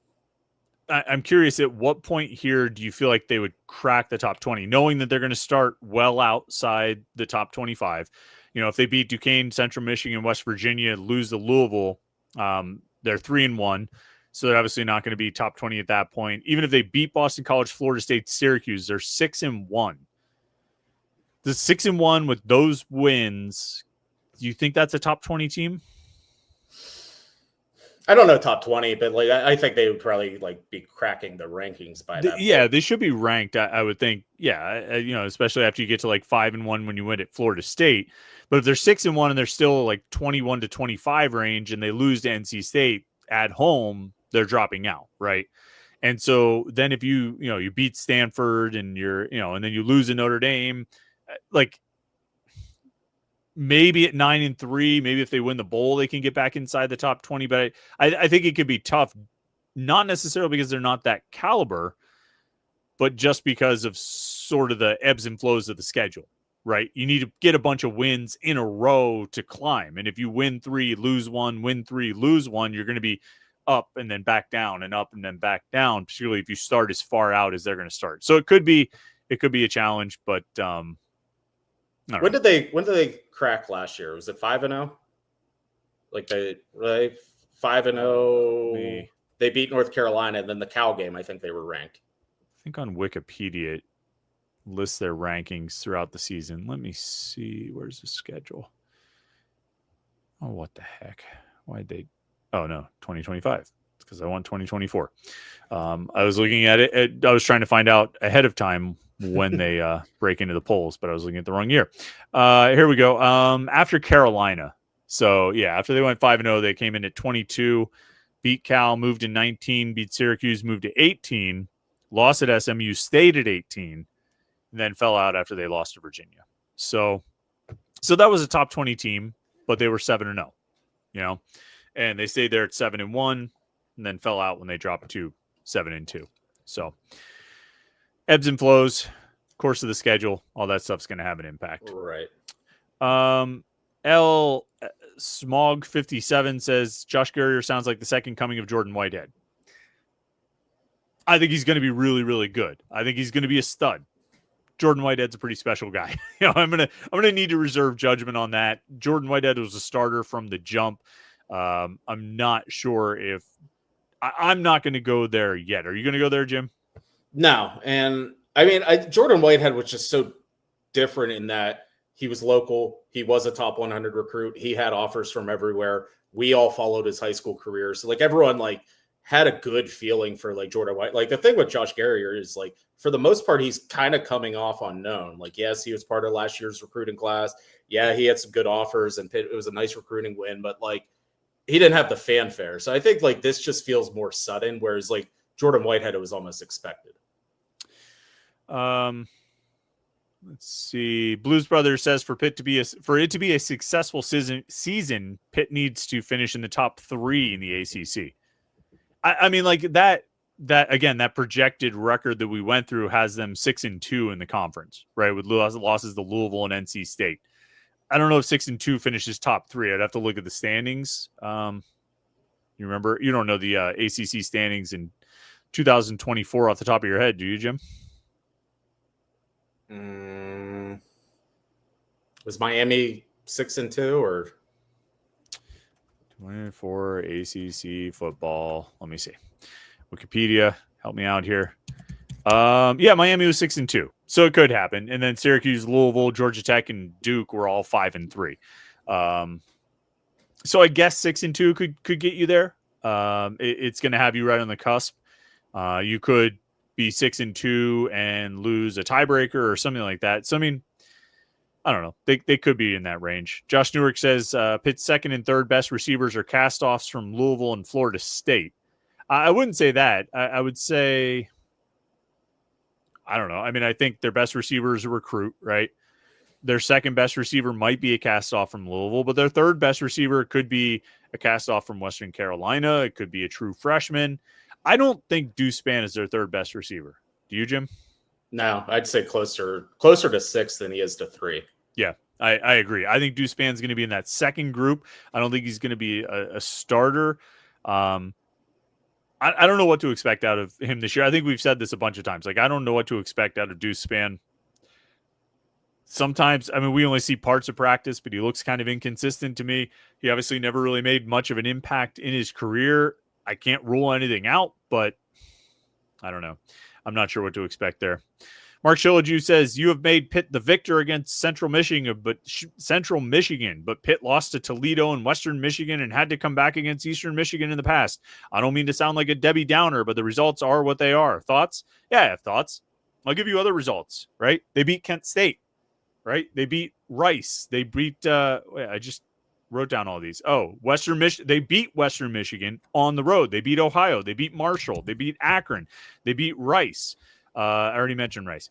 curious, at what point here do you feel like they would crack the top 20, knowing that they're going to start well outside the top 25? If they beat Duquesne, Central Michigan, West Virginia, lose to Louisville, they're 3-1. So they're obviously not going to be top 20 at that point. Even if they beat Boston College, Florida State, Syracuse, they're 6-1. The 6-1 with those wins, do you think that's a top 20 team? I don't know top 20, but like I think they would probably like be cracking the rankings by that point. Yeah, they should be ranked, I would think. Yeah, especially after you get to like 5-1 when you win at Florida State. But if they're 6-1 and they're still like 21 to 25 range and they lose to NC State at home, they're dropping out, right? And so then if you beat Stanford and and then you lose to Notre Dame, like maybe at 9-3, maybe if they win the bowl, they can get back inside the top 20. But I think it could be tough, not necessarily because they're not that caliber, but just because of sort of the ebbs and flows of the schedule, right? You need to get a bunch of wins in a row to climb. And if you win 3, lose 1, win 3, lose 1, you're going to be up and then back down and up and then back down, particularly if you start as far out as they're going to start. So it could be a challenge, but when did they crack last year? Was it 5-0? Like they 5-0. They beat North Carolina, and then the Cal game, I think they were ranked. I think on Wikipedia it lists their rankings throughout the season. Let me see. Where's the schedule? Oh, what the heck? Why'd they? Oh no, 2025. It's because I want 2024. I was looking at it. I was trying to find out ahead of time when they break into the polls, but I was looking at the wrong year. Here we go. After Carolina. So yeah, after they went 5-0, they came in at 22, beat Cal, moved to 19, beat Syracuse, moved to 18, lost at SMU, stayed at 18, and then fell out after they lost to Virginia. So that was a top 20 team, but they were 7-0, and they stayed there at 7-1 and then fell out when they dropped to 7-2. So ebbs and flows, course of the schedule, all that stuff's going to have an impact. Right. L Smog 57 says Josh Gurrier sounds like the second coming of Jordan Whitehead. I think he's going to be really, really good. I think he's going to be a stud. Jordan Whitehead's a pretty special guy. I'm gonna need to reserve judgment on that. Jordan Whitehead was a starter from the jump. I'm not sure if I'm not going to go there yet. Are you going to go there, Jim? No, and I mean, Jordan Whitehead was just so different in that he was local. He was a top 100 recruit. He had offers from everywhere. We all followed his high school career, so like everyone had a good feeling for like Jordan White. Like the thing with Josh Gurrier is like, for the most part, he's kind of coming off unknown. Like, yes, he was part of last year's recruiting class. Yeah, he had some good offers and it was a nice recruiting win, but like he didn't have the fanfare. So I think like this just feels more sudden, whereas like Jordan Whitehead, it was almost expected. Let's see. Blues Brothers says for it to be a successful season, Pitt needs to finish in the top 3 in the ACC. I mean, like that again, that projected record that we went through has them 6-2 in the conference, right? With losses to Louisville and NC State. I don't know if 6-2 finishes top 3. I'd have to look at the standings. You remember? You don't know the ACC standings in 2024 off the top of your head, do you, Jim? Was Miami 6-2 or 24 ACC football? Let me see. Wikipedia, help me out here. Yeah, Miami was 6-2, so it could happen. And then Syracuse, Louisville, Georgia Tech, and Duke were all 5-3. So I guess 6-2 could get you there. It's going to have you right on the cusp. You could be 6-2 and lose a tiebreaker or something like that. So I mean, I don't know. They could be in that range. Josh Newark says Pitt's second and third best receivers are cast-offs from Louisville and Florida State. I wouldn't say that. I would say, I don't know. I mean, I think their best receiver is a recruit, right? Their second best receiver might be a cast-off from Louisville, but their third best receiver could be a cast-off from Western Carolina. It could be a true freshman. I don't think Deuce Spann is their third best receiver. Do you, Jim? No, I'd say closer to 6 than he is to 3. Yeah, I agree. I think Deuce Spann's going to be in that second group. I don't think he's going to be a starter. I don't know what to expect out of him this year. I think we've said this a bunch of times. Like, I don't know what to expect out of Deuce Spann. Sometimes, I mean, we only see parts of practice, but he looks kind of inconsistent to me. He obviously never really made much of an impact in his career. I can't rule anything out, but I don't know. I'm not sure what to expect there. Mark Shillaju says, you have made Pitt the victor against Central Michigan, but Pitt lost to Toledo and Western Michigan and had to come back against Eastern Michigan in the past. I don't mean to sound like a Debbie Downer, but the results are what they are. Thoughts? Yeah, I have thoughts. I'll give you other results, right? They beat Kent State, right? They beat Rice. They beat, I just wrote down all these. Oh, they beat Western Michigan on the road. They beat Ohio. They beat Marshall. They beat Akron. They beat Rice. I already mentioned Rice.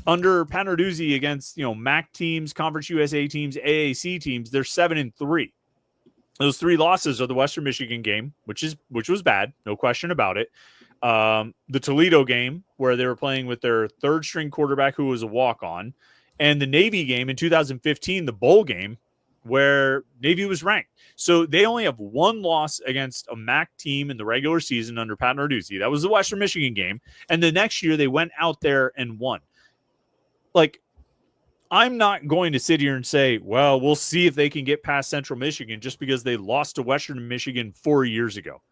Under Panarduzzi against, MAC teams, Conference USA teams, AAC teams, they're 7-3. Those 3 losses are the Western Michigan game, which was bad, no question about it. The Toledo game, where they were playing with their third string quarterback who was a walk-on, and the Navy game in 2015, the bowl game, where Navy was ranked. So they only have 1 loss against a MAC team in the regular season under Pat Narduzzi. That was the Western Michigan game. And the next year they went out there and won. Like, I'm not going to sit here and say, well, we'll see if they can get past Central Michigan just because they lost to Western Michigan 4 years ago.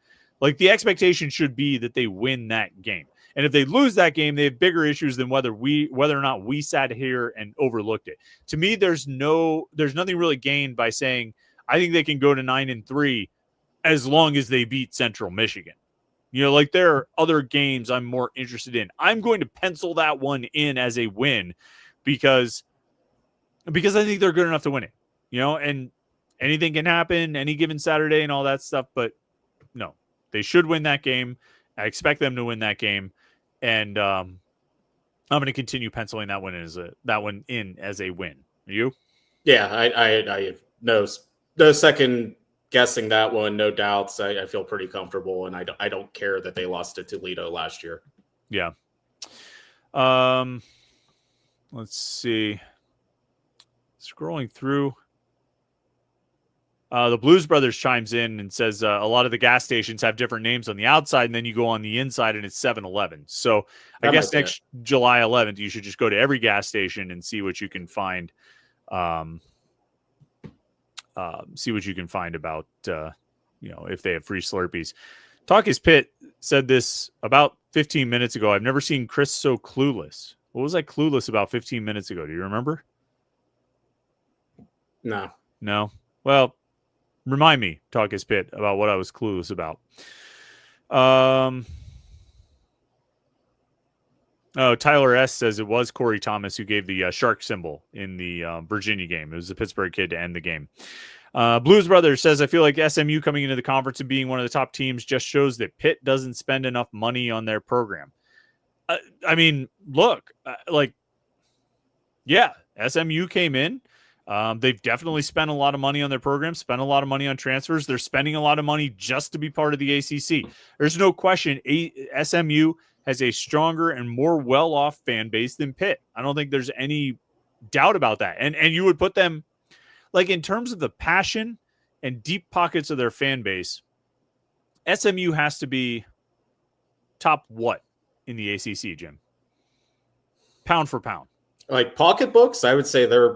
Like, the expectation should be that they win that game. And if they lose that game, they have bigger issues than whether or not we sat here and overlooked it. To me, there's nothing really gained by saying, I think they can go to 9-3 as long as they beat Central Michigan. Like, there are other games I'm more interested in. I'm going to pencil that one in as a win because I think they're good enough to win it. And anything can happen any given Saturday and all that stuff, but no, they should win that game. I expect them to win that game. And I'm going to continue penciling that one in as a win. Are you? Yeah, I have no second guessing that one. No doubts. I feel pretty comfortable, and I don't care that they lost to Toledo last year. Yeah. Let's see. Scrolling through. The Blues Brothers chimes in and says a lot of the gas stations have different names on the outside, and then you go on the inside, and it's 7-Eleven. So I guess next July 11th, you should just go to every gas station and see what you can find. See what you can find about, if they have free Slurpees. Talk is Pitt said this about 15 minutes ago. I've never seen Chris so clueless. What was I clueless about 15 minutes ago? Do you remember? No. Well, remind me, Talk is Pitt, about what I was clueless about. Tyler S. says it was Corey Thomas who gave the shark symbol in the Virginia game. It was the Pittsburgh kid to end the game. Blues Brothers says, I feel like SMU coming into the conference and being one of the top teams just shows that Pitt doesn't spend enough money on their program. I mean, look, yeah, SMU came in. They've definitely spent a lot of money on their program, spent a lot of money on transfers. They're spending a lot of money just to be part of the ACC. There's no question SMU has a stronger and more well-off fan base than Pitt. I don't think there's any doubt about that. And you would put them, like, in terms of the passion and deep pockets of their fan base, SMU has to be top what in the ACC, Jim? Pound for pound. Like pocketbooks, I would say they're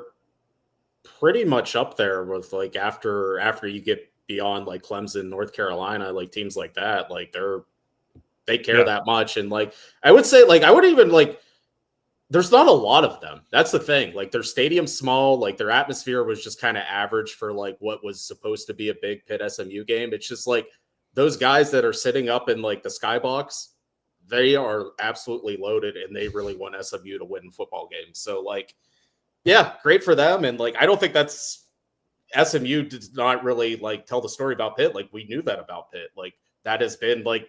pretty much up there with, like, after you get beyond like Clemson, North Carolina, like teams like that, like they care that much. And like I would say, like, I would even like there's not a lot of them. That's the thing. Like their stadium's small, like their atmosphere was just kind of average for like what was supposed to be a big Pitt SMU game. It's just like those guys that are sitting up in like the skybox, they are absolutely loaded and they really want SMU to win football games. So like, yeah, great for them. And like, I don't think that's SMU does not really like tell the story about Pitt. Like we knew that about Pitt. Like that has been like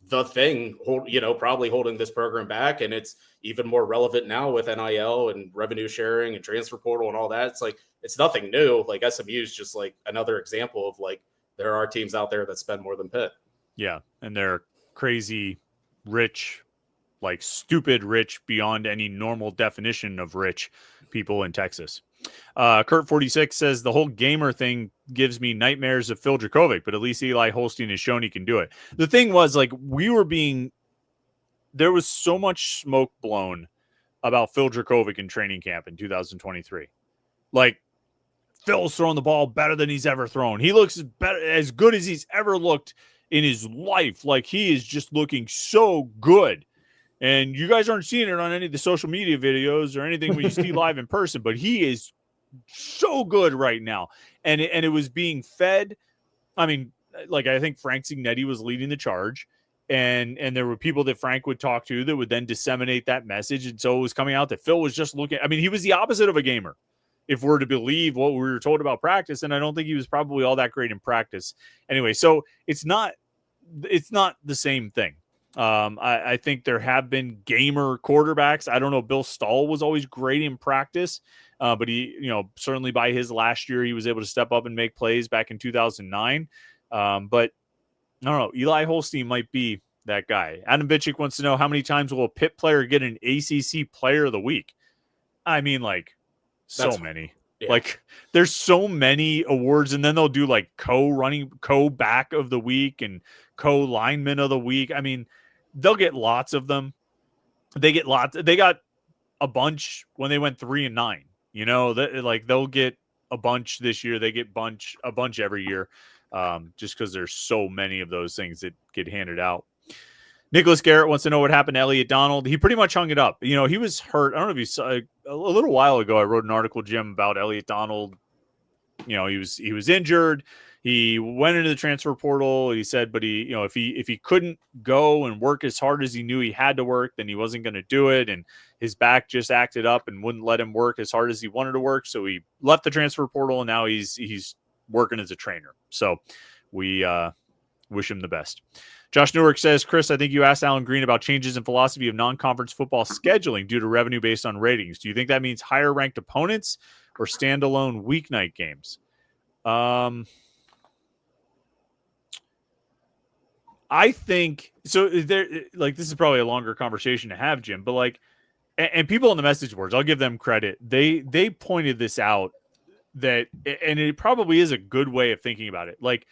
the thing, you know, probably holding this program back. And it's even more relevant now with NIL and revenue sharing and transfer portal and all that. It's like, it's nothing new. Like SMU is just like another example of like, there are teams out there that spend more than Pitt. Yeah. And they're crazy rich, like stupid rich beyond any normal definition of rich people in Texas. Kurt46 says the whole gamer thing gives me nightmares of Phil Dracovic, but at least Eli Holstein has shown he can do it. The thing was, like, there was so much smoke blown about Phil Dracovic in training camp in 2023. Like, Phil's throwing the ball better than he's ever thrown. He looks as good as he's ever looked in his life. Like, he is just looking so good. And you guys aren't seeing it on any of the social media videos or anything when you see live in person, but he is so good right now. And it was being fed. I mean, like, I think Frank Signetti was leading the charge, and there were people that Frank would talk to that would then disseminate that message. And so it was coming out that Phil was just looking. I mean, he was the opposite of a gamer, if we're to believe what we were told about practice. And I don't think he was probably all that great in practice anyway. So it's not the same thing. I think there have been gamer quarterbacks. I don't know. Bill Stahl was always great in practice, but he, you know, certainly by his last year, he was able to step up and make plays back in 2009. But I don't know. Eli Holstein might be that guy. Adam Bitchik wants to know how many times will a Pitt player get an ACC Player of the Week? I mean, like, so many. Yeah. Like, there's so many awards, and then they'll do like co-back of the week and co-lineman of the week. I mean, they'll get lots of them. They got a bunch when they went 3-9. You know, they'll get a bunch this year. They get a bunch every year, just because there's so many of those things that get handed out. Nicholas Garrett wants to know what happened to Elliot Donald. He pretty much hung it up. You know, he was hurt. I don't know if you saw a little while ago. I wrote an article, Jim, about Elliot Donald. You know, he was injured. He went into the transfer portal. He said, but he, you know, if he couldn't go and work as hard as he knew he had to work, then he wasn't going to do it. And his back just acted up and wouldn't let him work as hard as he wanted to work. So he left the transfer portal, and now he's working as a trainer. So we wish him the best. Josh Newark says, Chris, I think you asked Alan Green about changes in philosophy of non-conference football scheduling due to revenue based on ratings. Do you think that means higher ranked opponents or standalone weeknight games? I think so. There, like, this is probably a longer conversation to have, Jim, but like, and people on the message boards, I'll give them credit. They pointed this out and it probably is a good way of thinking about it. Like,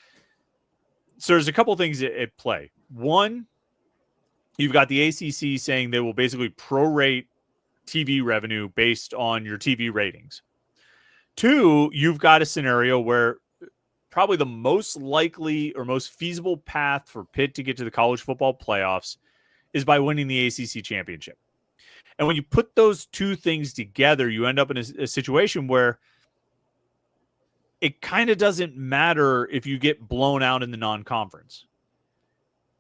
so there's a couple things at play. One, you've got the ACC saying they will basically prorate TV revenue based on your TV ratings. Two, you've got a scenario where probably the most likely or most feasible path for Pitt to get to the college football playoffs is by winning the ACC championship. And when you put those two things together, you end up in a situation where it kind of doesn't matter if you get blown out in the non-conference,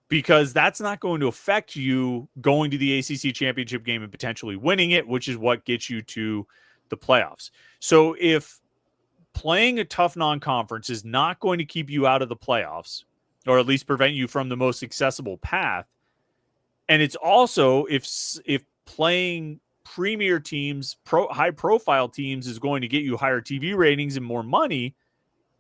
because that's not going to affect you going to the ACC championship game and potentially winning it, which is what gets you to the playoffs. So if playing a tough non-conference is not going to keep you out of the playoffs, or at least prevent you from the most accessible path. And it's also, if playing premier teams, high-profile teams is going to get you higher TV ratings and more money,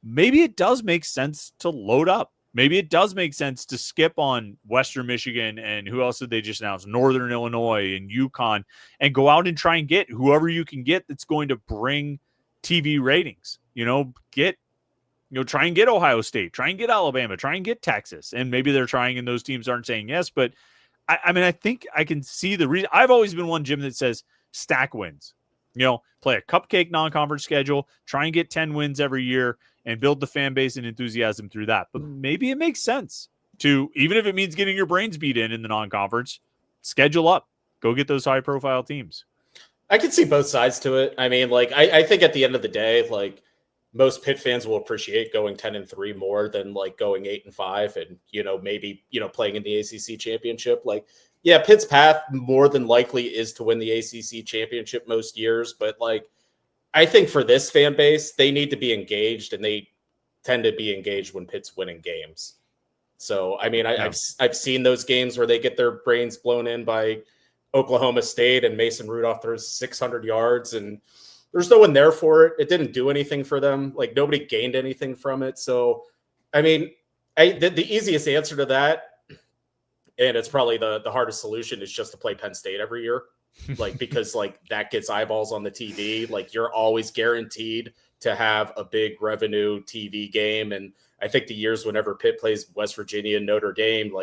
maybe it does make sense to load up. Maybe it does make sense to skip on Western Michigan and who else did they just announce? Northern Illinois and UConn, and go out and try and get whoever you can get that's going to bring TV ratings. Try and get Ohio State, try and get Alabama, try and get Texas. And maybe they're trying and those teams aren't saying yes. But I think I can see the reason. I've always been one, Jim, that says stack wins. Play a cupcake non-conference schedule, try and get 10 wins every year, and build the fan base and enthusiasm through that. But maybe it makes sense to, even if it means getting your brains beat in the non-conference, schedule up. Go get those high-profile teams. I can see both sides to it. I mean, I think at the end of the day, most Pitt fans will appreciate going 10-3 more than going 8-5 and, maybe, playing in the ACC championship. Pitt's path more than likely is to win the ACC championship most years. But I think for this fan base, they need to be engaged, and they tend to be engaged when Pitt's winning games. So, I mean, I've seen those games where they get their brains blown in by Oklahoma State and Mason Rudolph throws 600 yards and there's no one there for it. It didn't do anything for them. Nobody gained anything from it. So, I mean, the easiest answer to that, and it's probably the hardest solution, is just to play Penn State every year. Because that gets eyeballs on the TV. You're always guaranteed to have a big revenue TV game. And I think the years whenever Pitt plays West Virginia and Notre Dame,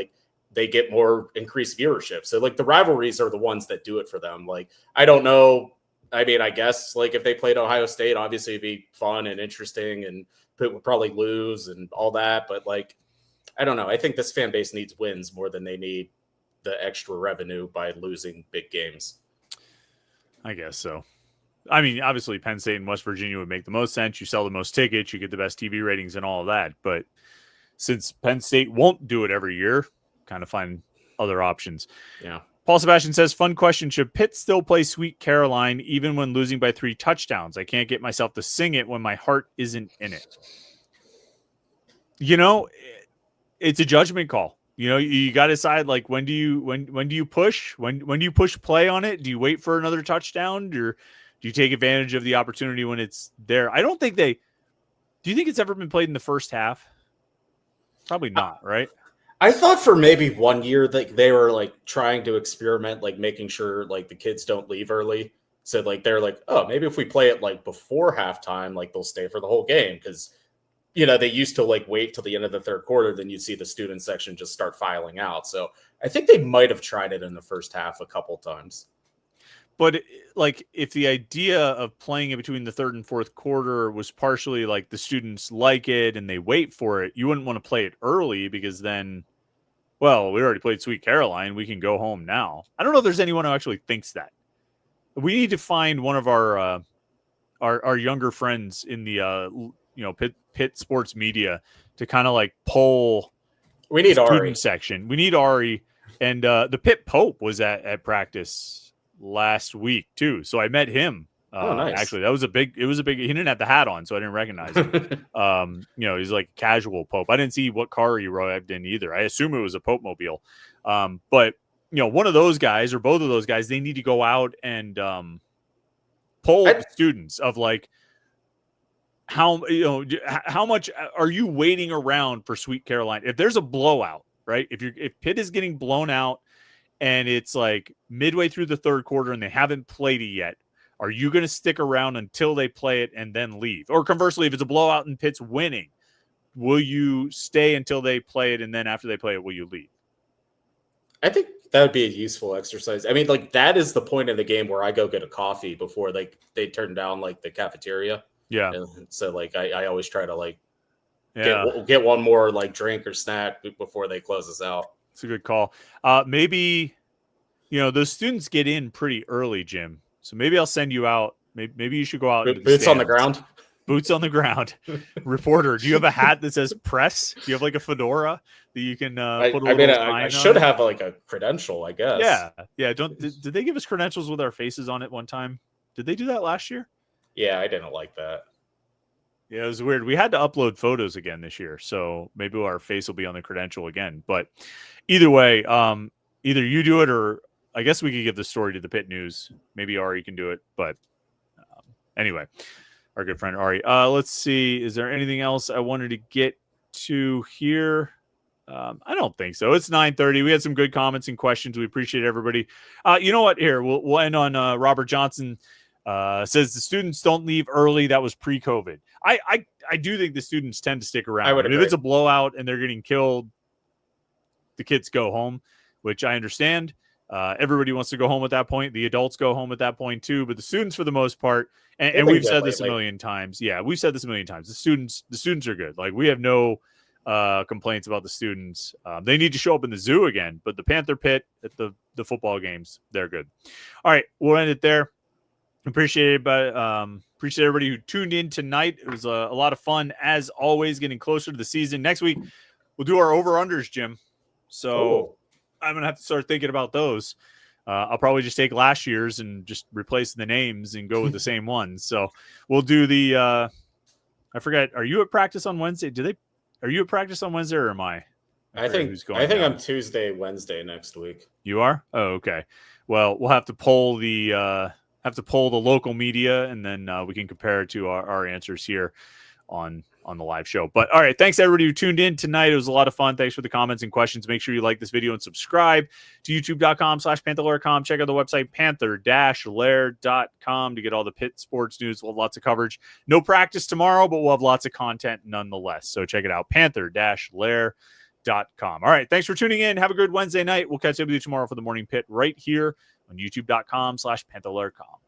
they get more increased viewership. So the rivalries are the ones that do it for them. I don't know. I mean, I guess if they played Ohio State, obviously it'd be fun and interesting, and Pitt would probably lose and all that. But I don't know. I think this fan base needs wins more than they need the extra revenue by losing big games. I guess so. I mean, obviously Penn State and West Virginia would make the most sense. You sell the most tickets, you get the best TV ratings and all of that. But since Penn State won't do it every year, kind of find other options. Yeah. Paul Sebastian says, fun question. Should Pitt still play Sweet Caroline even when losing by 3 touchdowns? I can't get myself to sing it when my heart isn't in it. It's a judgment call. You got to decide, when do you push? When do you push play on it? Do you wait for another touchdown, or do you take advantage of the opportunity when it's there? I don't think do you think it's ever been played in the first half? Probably not, right? I thought for maybe 1 year that they were trying to experiment, making sure the kids don't leave early. So they're oh, maybe if we play it before halftime, they'll stay for the whole game. Cause they used to wait till the end of the third quarter. Then you'd see the student section just start filing out. So I think they might've tried it in the first half a couple times. But if the idea of playing it between the third and fourth quarter was partially the students like it and they wait for it, you wouldn't want to play it early because then, well, we already played Sweet Caroline. We can go home now. I don't know if there's anyone who actually thinks that. We need to find one of our younger friends in the Pitt sports media to kind of poll. We need Ari section. We need Ari, and the Pitt Pope was at practice last week too. So I met him. Nice. Actually, it was a big, he didn't have the hat on, so I didn't recognize him. He's like a casual Pope. I didn't see what car he arrived in either. I assume it was a Pope mobile. But one of those guys or both of those guys, they need to go out and poll students of how much are you waiting around for Sweet Caroline? If there's a blowout, right? If Pitt is getting blown out and it's midway through the third quarter and they haven't played it yet, are you going to stick around until they play it and then leave? Or conversely, if it's a blowout and Pitt's winning, will you stay until they play it, and then after they play it, will you leave? I think that would be a useful exercise. I mean, that is the point of the game where I go get a coffee before they turn down the cafeteria. Yeah. And so I always try to get one more drink or snack before they close us out. It's a good call. Maybe those students get in pretty early, Jim. So maybe I'll send you out. Maybe you should go out. Boots on the ground. Boots on the ground. Reporter, do you have a hat that says press? Do you have a fedora that you can put a little I should have a credential, I guess. Yeah. Did they give us credentials with our faces on it one time? Did they do that last year? Yeah, I didn't like that. Yeah, it was weird. We had to upload photos again this year, so maybe our face will be on the credential again. But either way, either you do it or I guess we could give the story to the Pit News. Maybe Ari can do it. But anyway, our good friend Ari. Let's see. Is there anything else I wanted to get to here? I don't think so. It's 9:30. We had some good comments and questions. We appreciate everybody. You know what? Here, we'll end on Robert Johnson. Says the students don't leave early. That was pre-COVID. I do think the students tend to stick around. I would But if agree. it's a blowout and they're getting killed, the kids go home, which I understand. Everybody wants to go home at that point. The adults go home at that point too. But the students, for the most part, and we've said this a million times. Yeah, we've said this a million times. The students are good. Like we have no complaints about the students. They need to show up in the zoo again, but the Panther Pit at the football games, they're good. All right, we'll end it there. Appreciate it, but appreciate everybody who tuned in tonight. It was a lot of fun as always, getting closer to the season. Next week we'll do our over-unders, Jim. So I'm gonna have to start thinking about those. I'll probably just take last year's and just replace the names and go with the same ones. So we'll do the I forget, are you at practice on Wednesday? Are you at practice on Wednesday or am I? I think I'm Tuesday, Wednesday next week. You are? Oh, okay. Well, we'll have to poll the local media, and then we can compare it to our answers here on the live show. But all right, thanks everybody who tuned in tonight. It was a lot of fun. Thanks for the comments and questions. Make sure you like this video and subscribe to youtube.com/Panther-Lair.com. Check out the website Panther-Lair.com to get all the Pit sports news. We'll have lots of coverage. No practice tomorrow, but we'll have lots of content nonetheless. So check it out, Panther-Lair.com. All right, thanks for tuning in. Have a good Wednesday night. We'll catch up with you tomorrow for the morning pit right here on youtube.com/Panther-Lair.com.